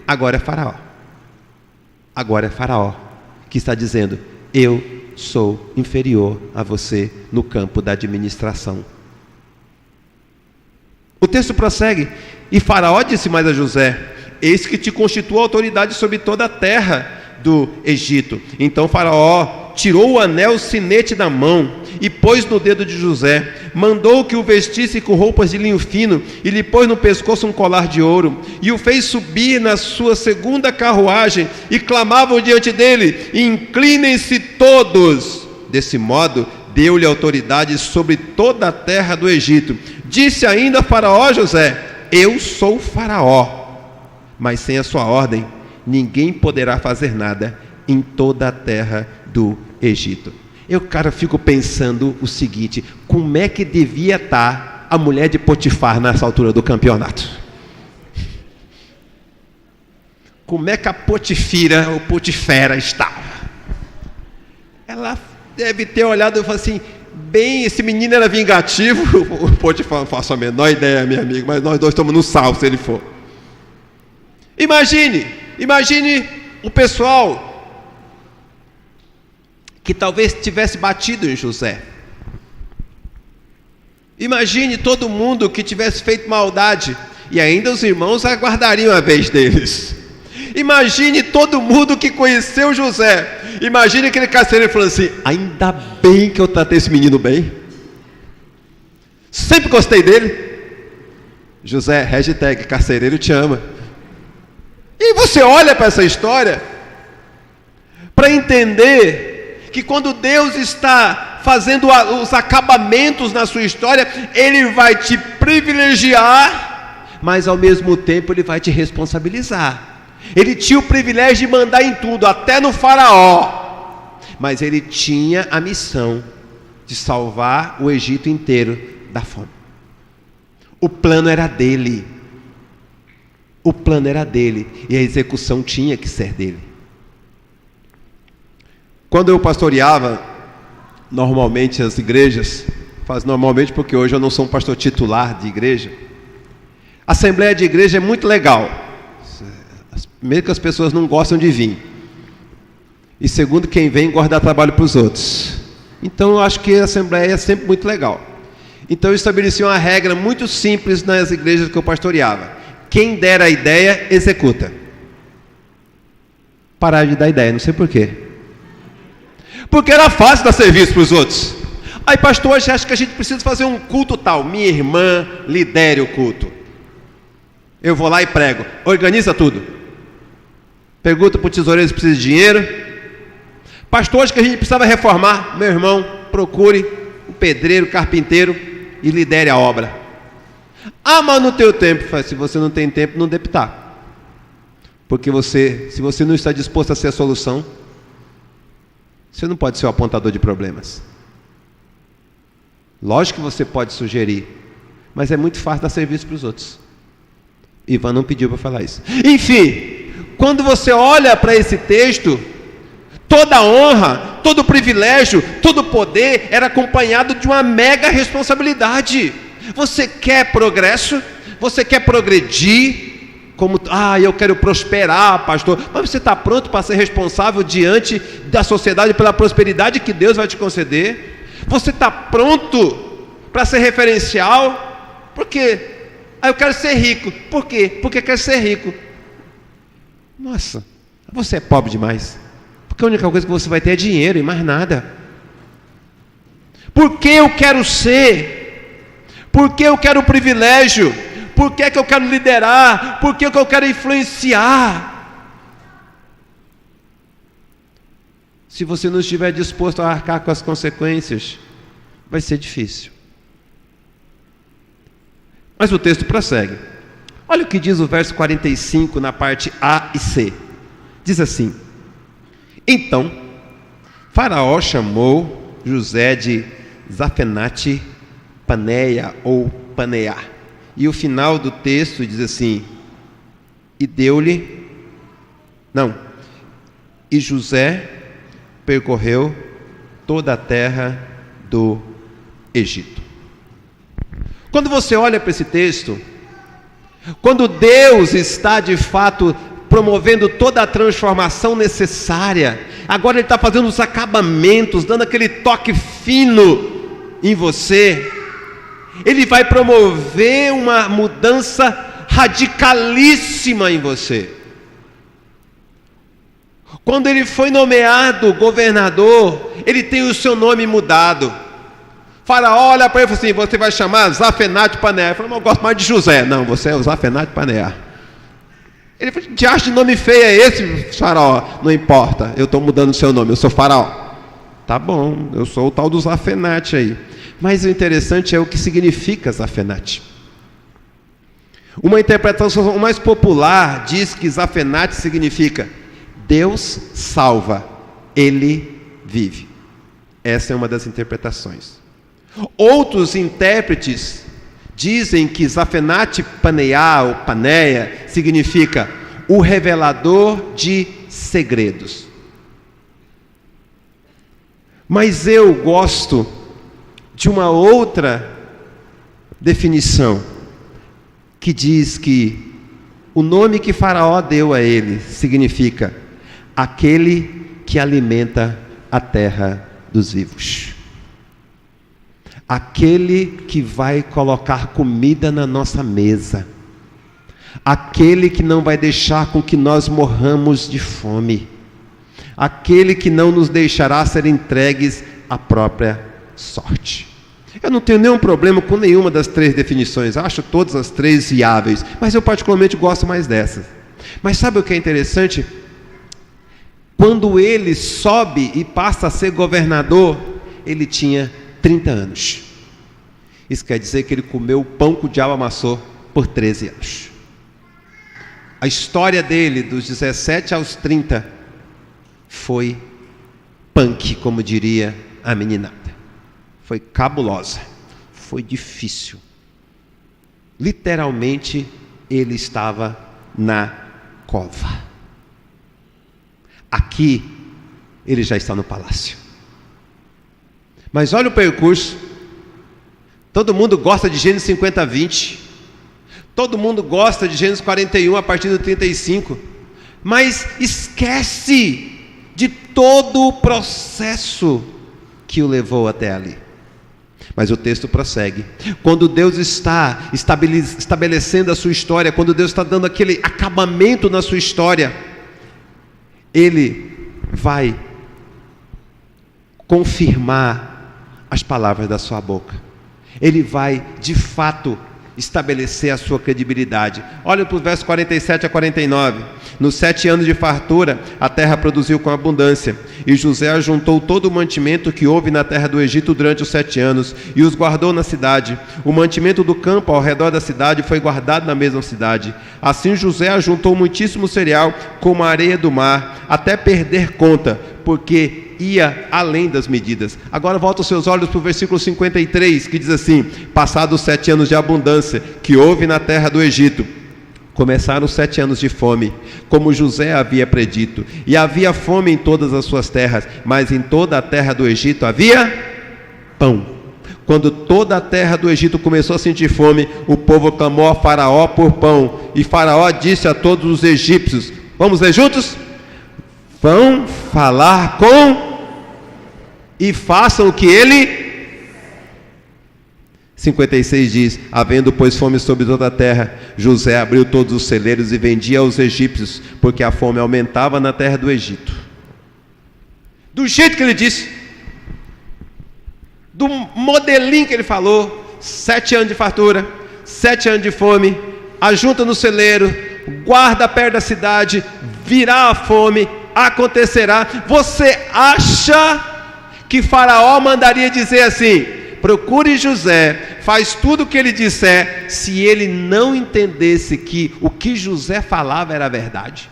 Agora é Faraó. Agora é Faraó que está dizendo: eu sou inferior a você no campo da administração. O texto prossegue: e Faraó disse mais a José: eis que te constituo autoridade sobre toda a terra do Egito. Então Faraó tirou o anel sinete da mão e pôs no dedo de José, mandou que o vestisse com roupas de linho fino e lhe pôs no pescoço um colar de ouro e o fez subir na sua segunda carruagem e clamavam diante dele: inclinem-se todos. Desse modo deu-lhe autoridade sobre toda a terra do Egito. Disse ainda Faraó a José: eu sou Faraó, mas sem a sua ordem ninguém poderá fazer nada em toda a terra do Egito. Eu, cara, fico pensando o seguinte: como é que devia estar a mulher de Potifar nessa altura do campeonato? Como é que a Potifira ou Potifera estava? Ela deve ter olhado e falado assim: bem, esse menino era vingativo. O Potifar, não faço a menor ideia, meu amigo, mas nós dois estamos no sal se ele for. Imagine o pessoal que talvez tivesse batido em José. Imagine todo mundo que tivesse feito maldade e ainda os irmãos aguardariam a vez deles. Imagine todo mundo que conheceu José. Imagine aquele carcereiro falando assim: ainda bem que eu tratei esse menino bem, sempre gostei dele. José, hashtag carcereiro te ama. E você olha para essa história para entender que quando Deus está fazendo os acabamentos na sua história, Ele vai te privilegiar, mas ao mesmo tempo Ele vai te responsabilizar. Ele tinha o privilégio de mandar em tudo, até no Faraó, mas Ele tinha a missão de salvar o Egito inteiro da fome. O plano era dele. O plano era dele e a execução tinha que ser dele. Quando eu pastoreava, normalmente as igrejas, faz normalmente porque hoje eu não sou um pastor titular de igreja, a assembleia de igreja é muito legal. Primeiro que as pessoas não gostam de vir, e segundo, quem vem gosta de dar trabalho para os outros. Então eu acho que a assembleia é sempre muito legal. Então eu estabeleci uma regra muito simples nas igrejas que eu pastoreava: quem der a ideia, executa. Parar de dar ideia, não sei porquê. Porque era fácil dar serviço para os outros. Aí, pastor, hoje acha que a gente precisa fazer um culto tal. Minha irmã lidere o culto. Eu vou lá e prego. Organiza tudo. Pergunta para o tesoureiro se precisa de dinheiro. Pastor, acho que a gente precisava reformar. Meu irmão, procure o pedreiro, o carpinteiro e lidere a obra. Ah, mas no teu tempo. Se você não tem tempo, não deputar. Porque se você não está disposto a ser a solução, você não pode ser o apontador de problemas. Lógico que você pode sugerir, mas é muito fácil dar serviço para os outros. Ivan não pediu para falar isso. Enfim, quando você olha para esse texto, toda honra, todo privilégio, todo poder era acompanhado de uma mega responsabilidade. Você quer progresso? Você quer progredir? Eu quero prosperar, pastor. Mas você está pronto para ser responsável diante da sociedade pela prosperidade que Deus vai te conceder? Você está pronto para ser referencial? Por quê? Eu quero ser rico. Por quê? Porque quer ser rico. Nossa, você é pobre demais. Porque a única coisa que você vai ter é dinheiro e mais nada. Por que eu quero ser? Por que eu quero o privilégio? Por que eu quero liderar? Por que eu quero influenciar? Se você não estiver disposto a arcar com as consequências, vai ser difícil. Mas o texto prossegue. Olha o que diz o verso 45 na parte A e C. Diz assim: então Faraó chamou José de Zafenate Paneia ou Paneá. E o final do texto diz assim: e José percorreu toda a terra do Egito. Quando você olha para esse texto, quando Deus está de fato promovendo toda a transformação necessária. Agora Ele está fazendo os acabamentos, dando aquele toque fino em você. Ele vai promover uma mudança radicalíssima em você. Quando ele foi nomeado governador, ele tem o seu nome mudado. Faraó olha para ele e fala assim: você vai chamar Zafenate-Paneá. Ele falou: mas eu gosto mais de José. Não, você é o Zafenate-Paneá. Ele falou: que acha de nome feio é esse, Faraó? Não importa, eu estou mudando o seu nome, eu sou Faraó. Tá bom, eu sou o tal do Zafenate aí. Mas o interessante é o que significa Zafenate. Uma interpretação mais popular diz que Zafenate significa Deus salva, Ele vive. Essa é uma das interpretações. Outros intérpretes dizem que Zafenate-Paneá ou Paneia significa o revelador de segredos. Mas eu gosto de uma outra definição que diz que o nome que Faraó deu a ele significa aquele que alimenta a terra dos vivos. Aquele que vai colocar comida na nossa mesa. Aquele que não vai deixar com que nós morramos de fome. Aquele que não nos deixará ser entregues à própria sorte. Eu não tenho nenhum problema com nenhuma das três definições. Acho todas as três viáveis. Mas eu particularmente gosto mais dessas. Mas sabe o que é interessante? Quando ele sobe e passa a ser governador, ele tinha 30 anos. Isso quer dizer que ele comeu o pão que o diabo amassou por 13 anos. A história dele, dos 17 aos 30, foi punk, como diria a meninada. Foi cabulosa, foi difícil. Literalmente, ele estava na cova. Aqui, ele já está no palácio. Mas olha o percurso. Todo mundo gosta de Gênesis 50:20. Todo mundo gosta de Gênesis 41 a partir do 35. Mas esquece de todo o processo que o levou até ali. Mas o texto prossegue. Quando Deus está estabelecendo a sua história, quando Deus está dando aquele acabamento na sua história, Ele vai confirmar as palavras da sua boca. Ele vai, de fato, estabelecer a sua credibilidade. Olha para os versos 47 a 49. Nos 7 anos de fartura, a terra produziu com abundância, e José ajuntou todo o mantimento que houve na terra do Egito durante os 7 anos, e os guardou na cidade. O mantimento do campo ao redor da cidade foi guardado na mesma cidade. Assim José ajuntou muitíssimo cereal, como a areia do mar, até perder conta, porque ia além das medidas. Agora volta os seus olhos para o versículo 53, que diz assim: passados 7 anos de abundância que houve na terra do Egito, começaram 7 anos de fome, como José havia predito, e havia fome em todas as suas terras, mas em toda a terra do Egito havia pão. Quando toda a terra do Egito começou a sentir fome, o povo clamou a Faraó por pão, e Faraó disse a todos os egípcios: vamos ler juntos? Vão falar com e façam o que ele... 56 diz: havendo pois fome sobre toda a terra, José abriu todos os celeiros e vendia aos egípcios, porque a fome aumentava na terra do Egito. Do jeito que ele disse, do modelinho que ele falou: 7 anos de fartura, 7 anos de fome, ajunta no celeiro, guarda perto da cidade, virá a fome, acontecerá. Você acha que Faraó mandaria dizer assim: procure José, faz tudo o que ele disser, se ele não entendesse que o que José falava era verdade?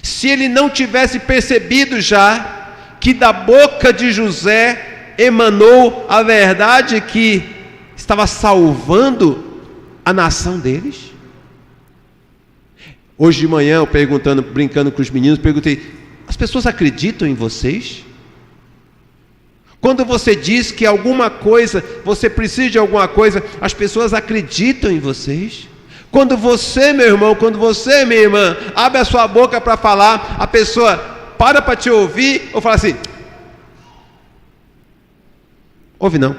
Se ele não tivesse percebido já que da boca de José emanou a verdade que estava salvando a nação deles? Hoje de manhã, eu brincando com os meninos, perguntei: as pessoas acreditam em vocês? Quando você diz que alguma coisa, você precisa de alguma coisa, as pessoas acreditam em vocês? Quando você, meu irmão, quando você, minha irmã, abre a sua boca para falar, a pessoa para te ouvir ou fala assim: ouve não,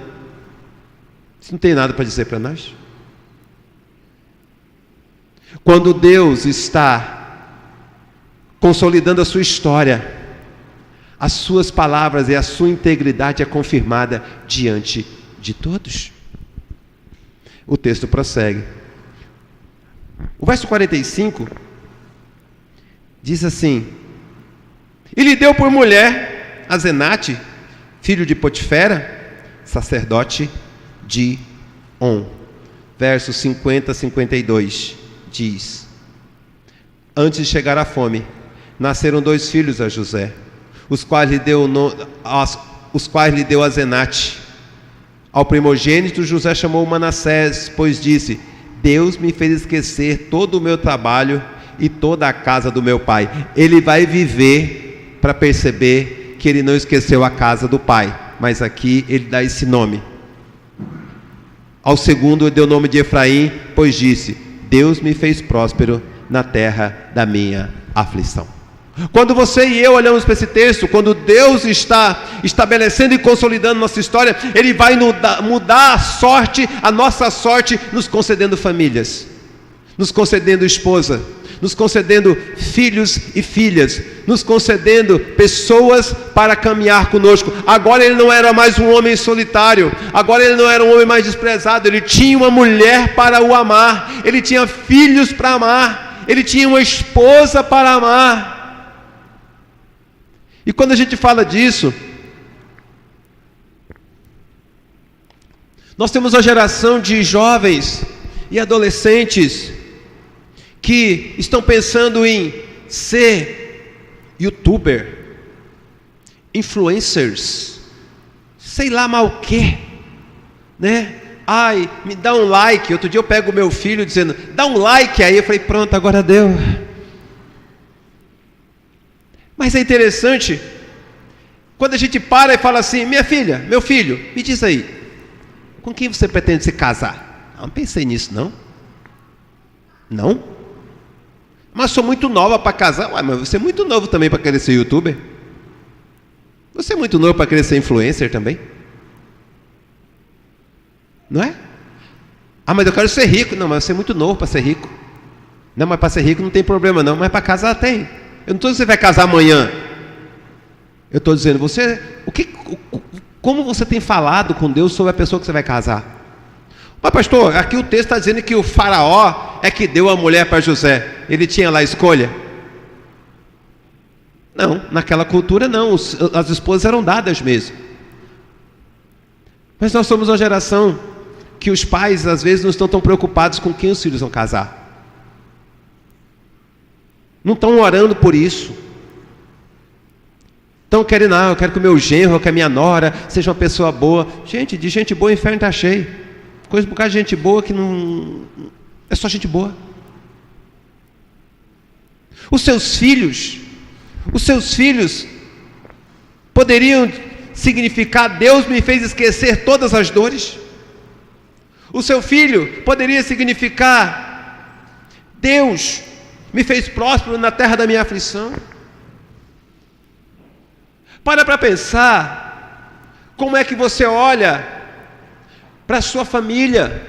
você não tem nada para dizer para nós? Quando Deus está consolidando a sua história, as suas palavras e a sua integridade é confirmada diante de todos. O texto prossegue. O verso 45 diz assim: e lhe deu por mulher a Zenate, filho de Potifera, sacerdote de On. Versos 50 a 52 diz: antes de chegar a fome, nasceram 2 filhos a José, os quais lhe deu a Zenate. Ao primogênito José chamou Manassés, pois disse: Deus me fez esquecer todo o meu trabalho e toda a casa do meu pai. Ele vai viver para perceber que ele não esqueceu a casa do pai, mas aqui ele dá esse nome. Ao segundo ele deu o nome de Efraim, pois disse: Deus me fez próspero na terra da minha aflição. Quando você e eu olhamos para esse texto, quando Deus está estabelecendo e consolidando nossa história, Ele vai mudar a nossa sorte, nos concedendo famílias, nos concedendo esposa, nos concedendo filhos e filhas, nos concedendo pessoas para caminhar conosco. Agora ele não era mais um homem solitário, agora ele não era um homem mais desprezado, ele tinha uma mulher para o amar, ele tinha filhos para amar, ele tinha uma esposa para amar. E quando a gente fala disso, nós temos uma geração de jovens e adolescentes que estão pensando em ser youtuber, influencers, sei lá mal o que, né? Ai, me dá um like. Outro dia eu pego o meu filho dizendo: dá um like aí. Eu falei: pronto, agora deu. Mas é interessante, quando a gente para e fala assim: minha filha, meu filho, me diz aí, com quem você pretende se casar? Não pensei nisso, não. Não? Mas sou muito nova para casar. Ué, mas você é muito novo também para querer ser youtuber. Você é muito novo para querer ser influencer também. Não é? Ah, mas eu quero ser rico. Não, mas você é muito novo para ser rico. Não, mas para ser rico não tem problema não, mas para casar tem. Eu não estou dizendo que você vai casar amanhã. Eu estou dizendo, como você tem falado com Deus sobre a pessoa que você vai casar? Mas pastor, aqui o texto está dizendo que o faraó é que deu a mulher para José. Ele tinha lá escolha? Não, naquela cultura não, as esposas eram dadas mesmo. Mas nós somos uma geração que os pais às vezes não estão tão preocupados com quem os filhos vão casar. Não estão orando por isso. Estão querendo: eu quero que o meu genro, que a minha nora seja uma pessoa boa. Gente, de gente boa o inferno está cheio. Coisa por causa de gente boa que não... é só gente boa. Os seus filhos poderiam significar: Deus me fez esquecer todas as dores. O seu filho poderia significar: Deus me fez próspero na terra da minha aflição. Para pensar como é que você olha para a sua família,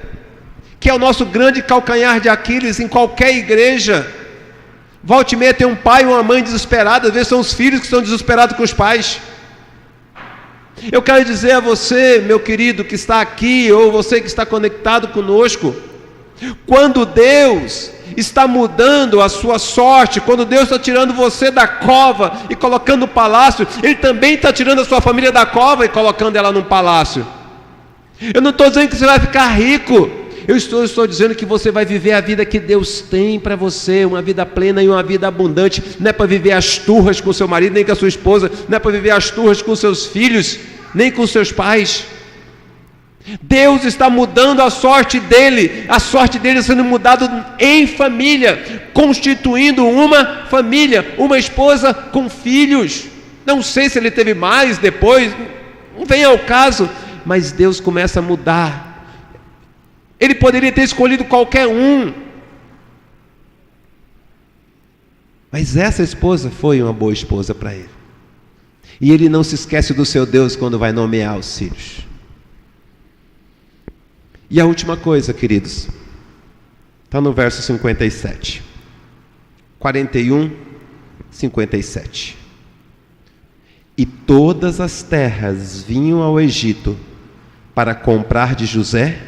que é o nosso grande calcanhar de Aquiles em qualquer igreja. Volta e meia tem um pai e uma mãe desesperados, às vezes são os filhos que estão desesperados com os pais. Eu quero dizer a você, meu querido, que está aqui, ou você que está conectado conosco, quando Deus está mudando a sua sorte, quando Deus está tirando você da cova e colocando no palácio, Ele também está tirando a sua família da cova e colocando ela num palácio. Eu não estou dizendo que você vai ficar rico, eu estou dizendo que você vai viver a vida que Deus tem para você, uma vida plena e uma vida abundante. Não é para viver as turras com o seu marido, nem com a sua esposa, não é para viver as turras com os seus filhos, nem com os seus pais. Deus está mudando a sorte dele sendo mudada em família, constituindo uma família, uma esposa com filhos. Não sei se ele teve mais depois, não vem ao caso, mas Deus começa a mudar. Ele poderia ter escolhido qualquer um, Mas essa esposa foi uma boa esposa para ele. E ele não se esquece do seu Deus quando vai nomear os filhos. E a última coisa, queridos, está no verso 57. 41, 57. E todas as terras vinham ao Egito para comprar de José,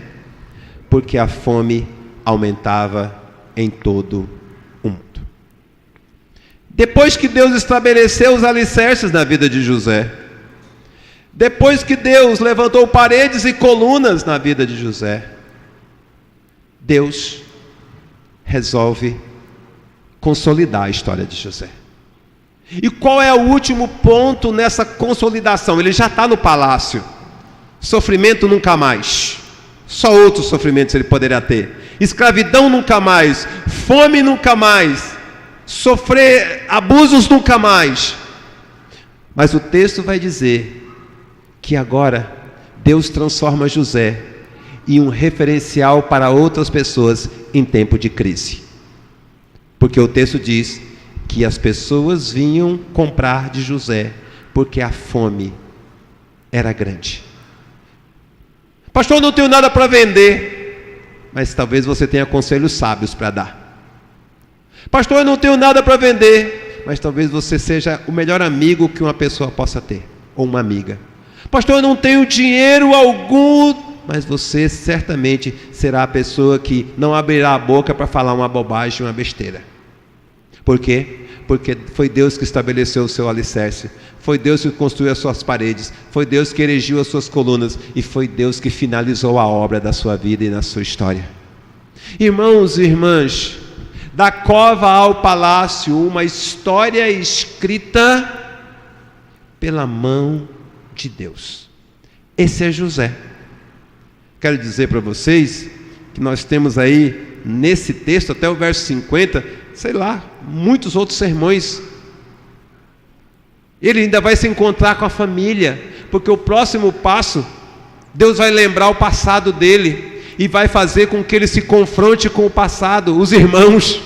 porque a fome aumentava em todo o mundo. Depois que Deus estabeleceu os alicerces na vida de José, depois que Deus levantou paredes e colunas na vida de José, Deus resolve consolidar a história de José. E qual é o último ponto nessa consolidação? Ele já está no palácio. Sofrimento nunca mais. Só outros sofrimentos ele poderia ter. Escravidão nunca mais. Fome nunca mais. Sofrer abusos nunca mais. Mas o texto vai dizer que agora Deus transforma José em um referencial para outras pessoas em tempo de crise. Porque o texto diz que as pessoas vinham comprar de José porque a fome era grande. Pastor, eu não tenho nada para vender. Mas talvez você tenha conselhos sábios para dar. Pastor, eu não tenho nada para vender. Mas talvez você seja o melhor amigo que uma pessoa possa ter, ou uma amiga. Pastor, eu não tenho dinheiro algum. Mas você certamente será a pessoa que não abrirá a boca para falar uma bobagem, uma besteira. Por quê? Porque foi Deus que estabeleceu o seu alicerce, foi Deus que construiu as suas paredes, foi Deus que erigiu as suas colunas, e foi Deus que finalizou a obra da sua vida e na sua história. Irmãos e irmãs, da cova ao palácio, uma história escrita pela mão de Deus. Esse é José. Quero dizer para vocês que nós temos aí nesse texto, até o verso 50, sei lá, muitos outros sermões. Ele ainda vai se encontrar com a família, porque o próximo passo, Deus vai lembrar o passado dele e vai fazer com que ele se confronte com o passado, os irmãos.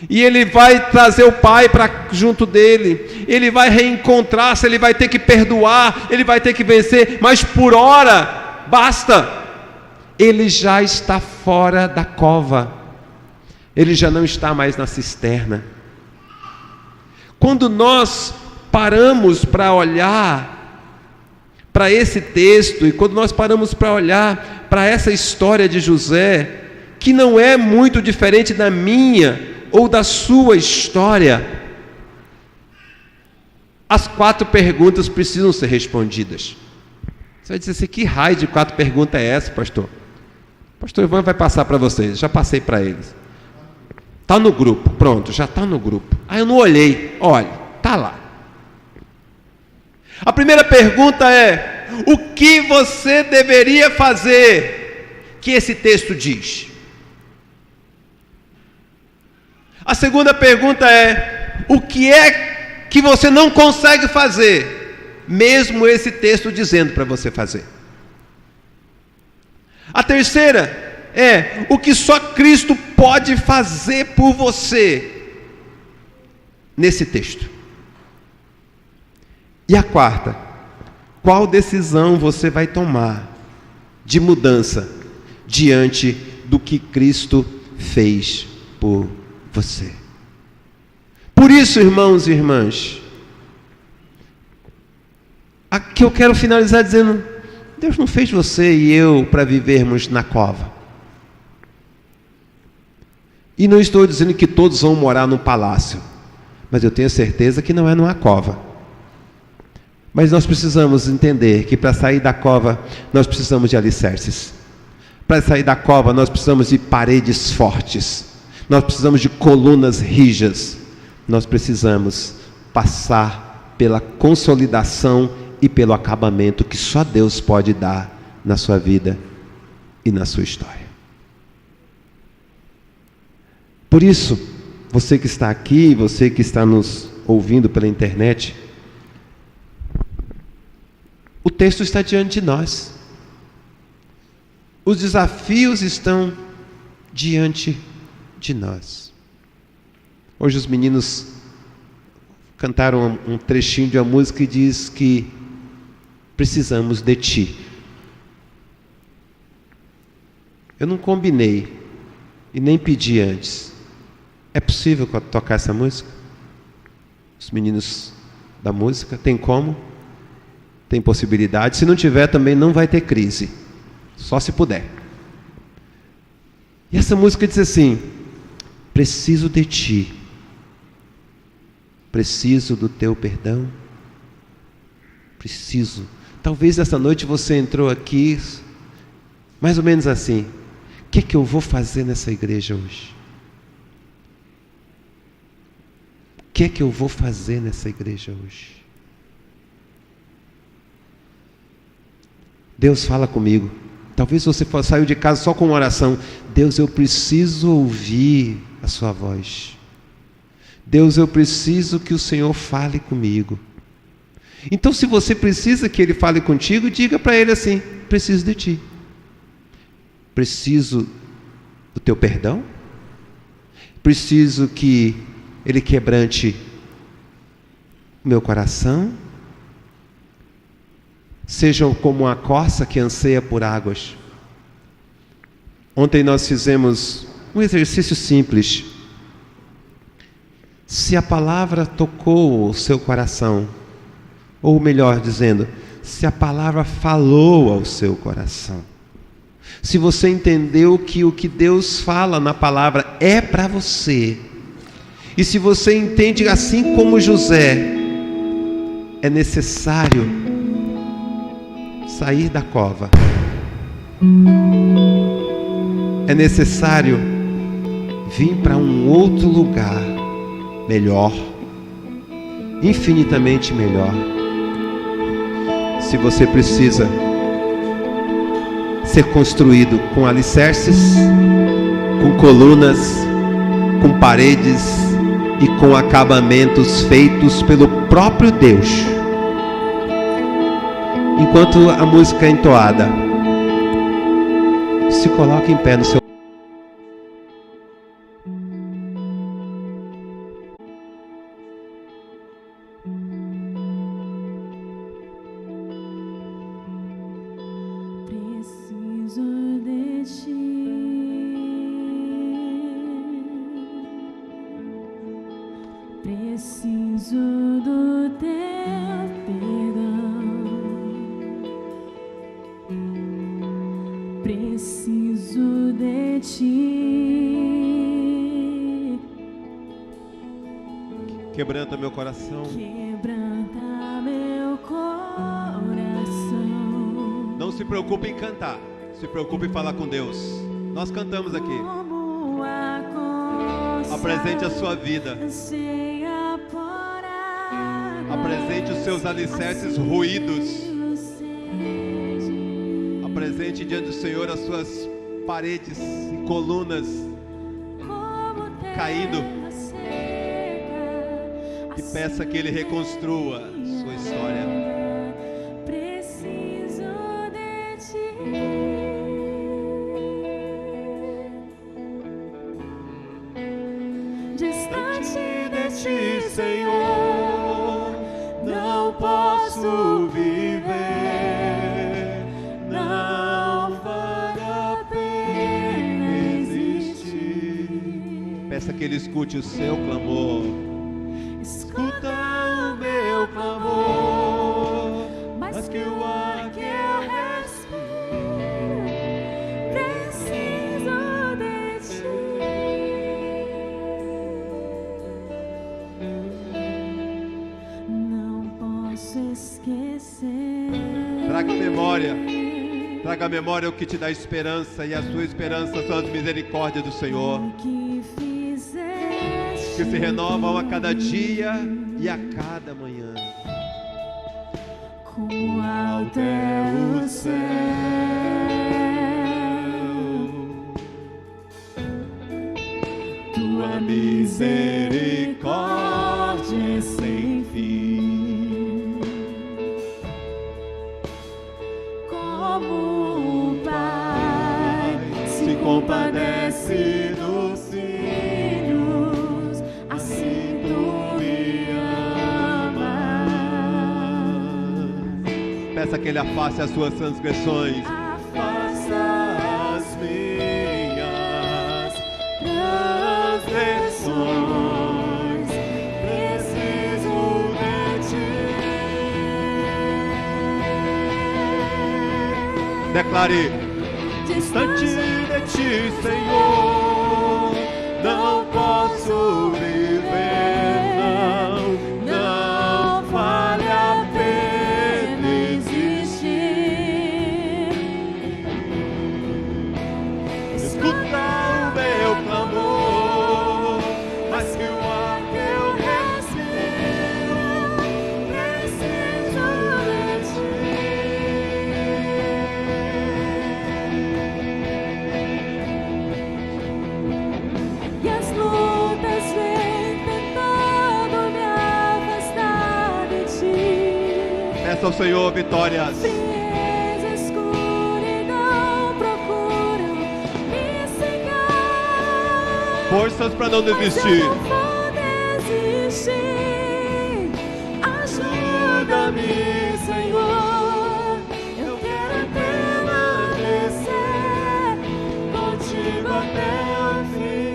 E ele vai trazer o pai para junto dele, ele vai reencontrar-se, ele vai ter que perdoar, ele vai ter que vencer, mas por hora, basta. Ele já está fora da cova, ele já não está mais na cisterna. Quando nós paramos para olhar para esse texto, e quando nós paramos para olhar para essa história de José, que não é muito diferente da minha ou da sua história, as 4 perguntas precisam ser respondidas. Você vai dizer assim, que raio de 4 perguntas é essa, pastor? Pastor Ivan vai passar para vocês, já passei para eles. Está no grupo, pronto, já está no grupo. Eu não olhei, olha, está lá. A primeira pergunta é, o que você deveria fazer que esse texto diz? A segunda pergunta é, o que é que você não consegue fazer, mesmo esse texto dizendo para você fazer? A terceira é, o que só Cristo pode fazer por você, nesse texto? E a quarta, qual decisão você vai tomar de mudança diante do que Cristo fez por você? Por isso, irmãos e irmãs, aqui eu quero finalizar dizendo, Deus não fez você e eu para vivermos na cova. E não estou dizendo que todos vão morar num palácio, mas eu tenho certeza que não é numa cova. Mas nós precisamos entender que para sair da cova, nós precisamos de alicerces. Para sair da cova, nós precisamos de paredes fortes. Nós precisamos de colunas rijas. Nós precisamos passar pela consolidação e pelo acabamento que só Deus pode dar na sua vida e na sua história. Por isso, você que está aqui, você que está nos ouvindo pela internet, o texto está diante de nós. Os desafios estão diante de nós. Hoje os meninos cantaram um trechinho de uma música que diz que precisamos de Ti. Eu não combinei e nem pedi antes. É possível tocar essa música? Os meninos da música, tem como? Tem possibilidade. Se não tiver, também não vai ter crise. Só se puder. E essa música diz assim: preciso de Ti. Preciso do Teu perdão. Preciso. Talvez essa noite você entrou aqui mais ou menos assim: o que é que eu vou fazer nessa igreja hoje? O que é que eu vou fazer nessa igreja hoje? Deus fala comigo. Talvez você saiu de casa só com uma oração: Deus, eu preciso ouvir a Sua voz. Deus, eu preciso que o Senhor fale comigo. Então, se você precisa que Ele fale contigo, diga para Ele assim: preciso de Ti. Preciso do Teu perdão. Preciso que Ele quebrante o meu coração. Sejam como a corça que anseia por águas. Ontem nós fizemos um exercício simples. Se a palavra tocou o seu coração, ou melhor dizendo, se a palavra falou ao seu coração, se você entendeu que o que Deus fala na palavra é para você, e se você entende assim como José, é necessário sair da cova, é necessário vir para um outro lugar melhor, infinitamente melhor. Se você precisa ser construído com alicerces, com colunas, com paredes e com acabamentos feitos pelo próprio Deus, enquanto a música é entoada, se coloque em pé no seu. Preciso de Ti. Preciso do Teu perdão. Preciso de Ti. Quebranta meu coração. Quebranta meu coração. Não se preocupe em cantar, se preocupe em falar com Deus. Nós cantamos aqui. Como a corça Apresente a sua vida. anseia por água, Apresente os seus alicerces ruídos. Apresente diante do Senhor as suas paredes e colunas caído. E peça que Ele reconstrua a sua história. Preciso de Ti. Distante de Ti, Senhor, não posso viver. Não vale a pena existir. Peça que Ele escute o seu clamor. Escuta o meu clamor, mais que o ar que eu respiro, preciso de Ti. Não posso esquecer. Traga à memória o que te dá esperança, e a sua esperança são as misericórdias do Senhor, Que fizeste que se renovam a cada dia e a cada manhã. com alto é o céu. Tua misericórdia é sem fim. Como o Pai se compadece dos filhos, assim Peça que Ele afaste as suas transgressões. Afasta as minhas transgressões. Preciso de ti. Declare: distante de ti, Senhor, não posso viver, não vale a pena existir. Escuta o meu clamor, mas que o ar que eu respiro, preciso de ti. E as lutas vêm tentando me afastar de ti. Peça ao Senhor vitórias. Frieza, escuridão procuram me cegar. Forças para não Mas eu desistir. não vou desistir. Ajuda-me, Senhor. Eu quero permanecer contigo até o fim.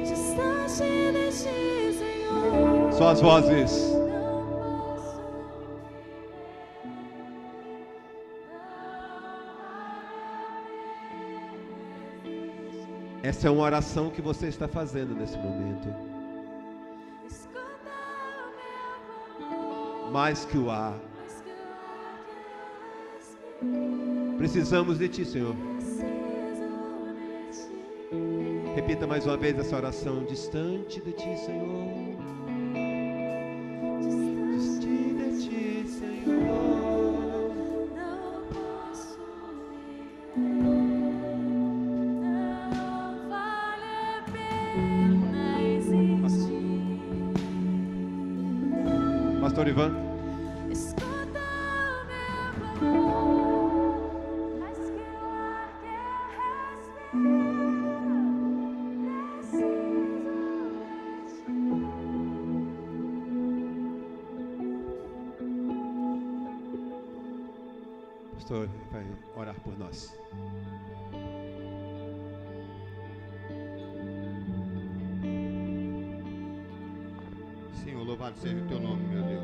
Distante de ti, Senhor. Só as vozes. Essa é uma oração que você está fazendo nesse momento. Escuta o meu clamor, Mais que o ar. mas que o ar que eu respiro. Precisamos de Ti, Senhor. Preciso de ti. Repita mais uma vez essa oração. Distante de Ti, Senhor. Distante de Ti, Senhor. Não posso viver, não vale a pena existir. Pastor Ivan. Escuta o meu clamor, mas que o ar que eu respiro, preciso de ti. Pastor vai orar por nós. Senhor, louvado seja o teu nome, meu Deus.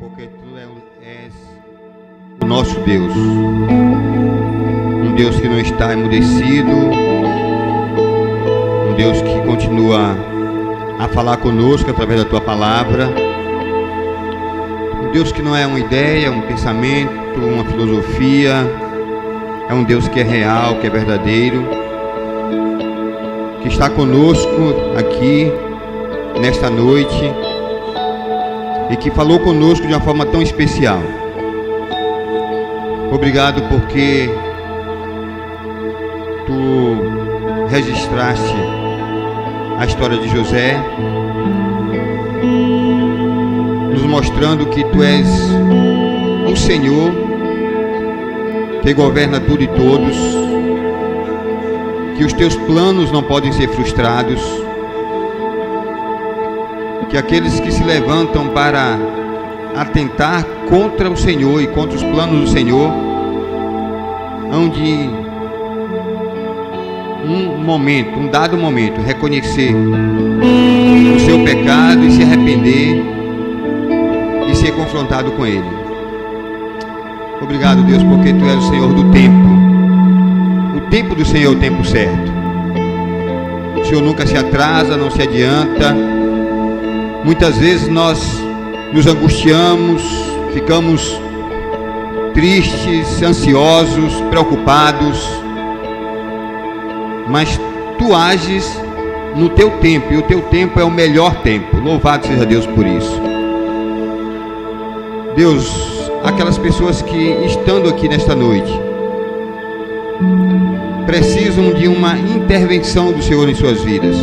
Porque tu és o nosso Deus. Um Deus que não está emudecido. Um Deus que continua a falar conosco através da tua palavra. Um Deus que não é uma ideia, um pensamento, uma filosofia. É um Deus que é real, que é verdadeiro, que está conosco aqui nesta noite e que falou conosco de uma forma tão especial. Obrigado porque tu registraste a história de José, nos mostrando que tu és o Senhor que governa tudo e todos, que os teus planos não podem ser frustrados, que aqueles que se levantam para atentar contra o Senhor e contra os planos do Senhor hão de um dado momento, reconhecer o seu pecado e se arrepender e ser confrontado com ele. Obrigado, Deus, porque tu és o Senhor do tempo. O tempo do Senhor é o tempo certo. O Senhor nunca se atrasa, não se adianta. Muitas vezes nós nos angustiamos, ficamos tristes, ansiosos, preocupados, mas tu ages no teu tempo, e o teu tempo é o melhor tempo. Louvado seja Deus por isso. Deus, aquelas pessoas que estando aqui nesta noite precisam de uma intervenção do Senhor em suas vidas,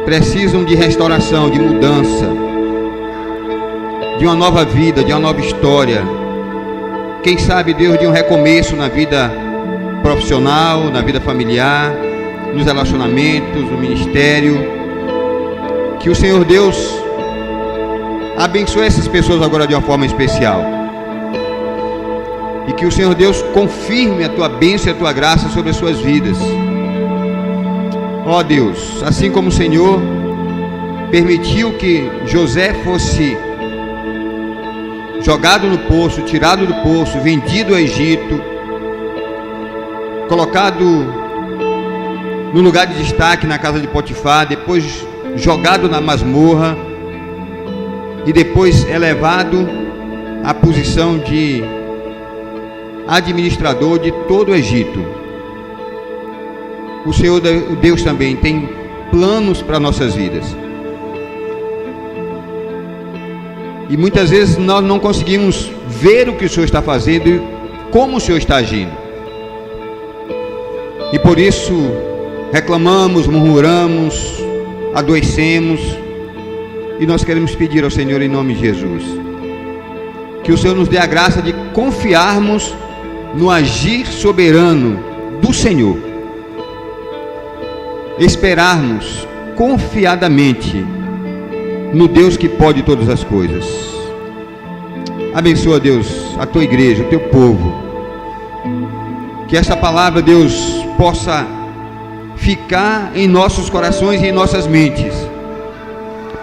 precisam de restauração, de mudança, de uma nova vida, de uma nova história. Quem sabe, Deus, de um recomeço na vida profissional, na vida familiar, nos relacionamentos, no ministério. Que o Senhor Deus abençoe essas pessoas agora de uma forma especial. E que o Senhor Deus confirme a tua bênção e a tua graça sobre as suas vidas. Ó Deus, assim como o Senhor permitiu que José fosse jogado no poço, tirado do poço, vendido ao Egito, colocado no lugar de destaque na casa de Potifar, depois jogado na masmorra e depois elevado à posição de administrador de todo o Egito. O Senhor Deus também tem planos para nossas vidas. E muitas vezes nós não conseguimos ver o que o Senhor está fazendo e como o Senhor está agindo. E por isso reclamamos, murmuramos, adoecemos. E nós queremos pedir ao Senhor em nome de Jesus que o Senhor nos dê a graça de confiarmos no agir soberano do Senhor. Esperarmos confiadamente no Deus que pode todas as coisas. Abençoa, Deus, a tua igreja, o teu povo. Que esta palavra, Deus, possa ficar em nossos corações e em nossas mentes.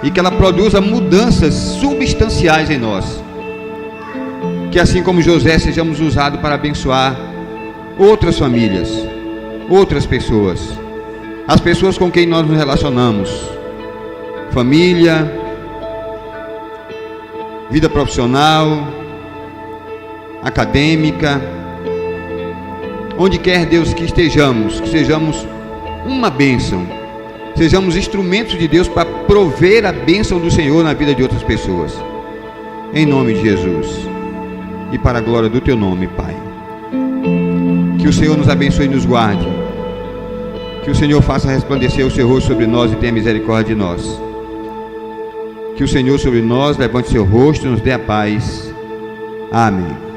E que ela produza mudanças substanciais em nós. Que assim como José, sejamos usados para abençoar outras famílias, outras pessoas. As pessoas com quem nós nos relacionamos. Família, vida profissional, acadêmica, onde quer, Deus, que estejamos, que sejamos uma bênção, sejamos instrumentos de Deus para prover a bênção do Senhor na vida de outras pessoas, em nome de Jesus, e para a glória do teu nome, Pai. Que o Senhor nos abençoe e nos guarde, que o Senhor faça resplandecer o seu rosto sobre nós e tenha misericórdia de nós. Que o Senhor sobre nós levante seu rosto e nos dê a paz. Amém.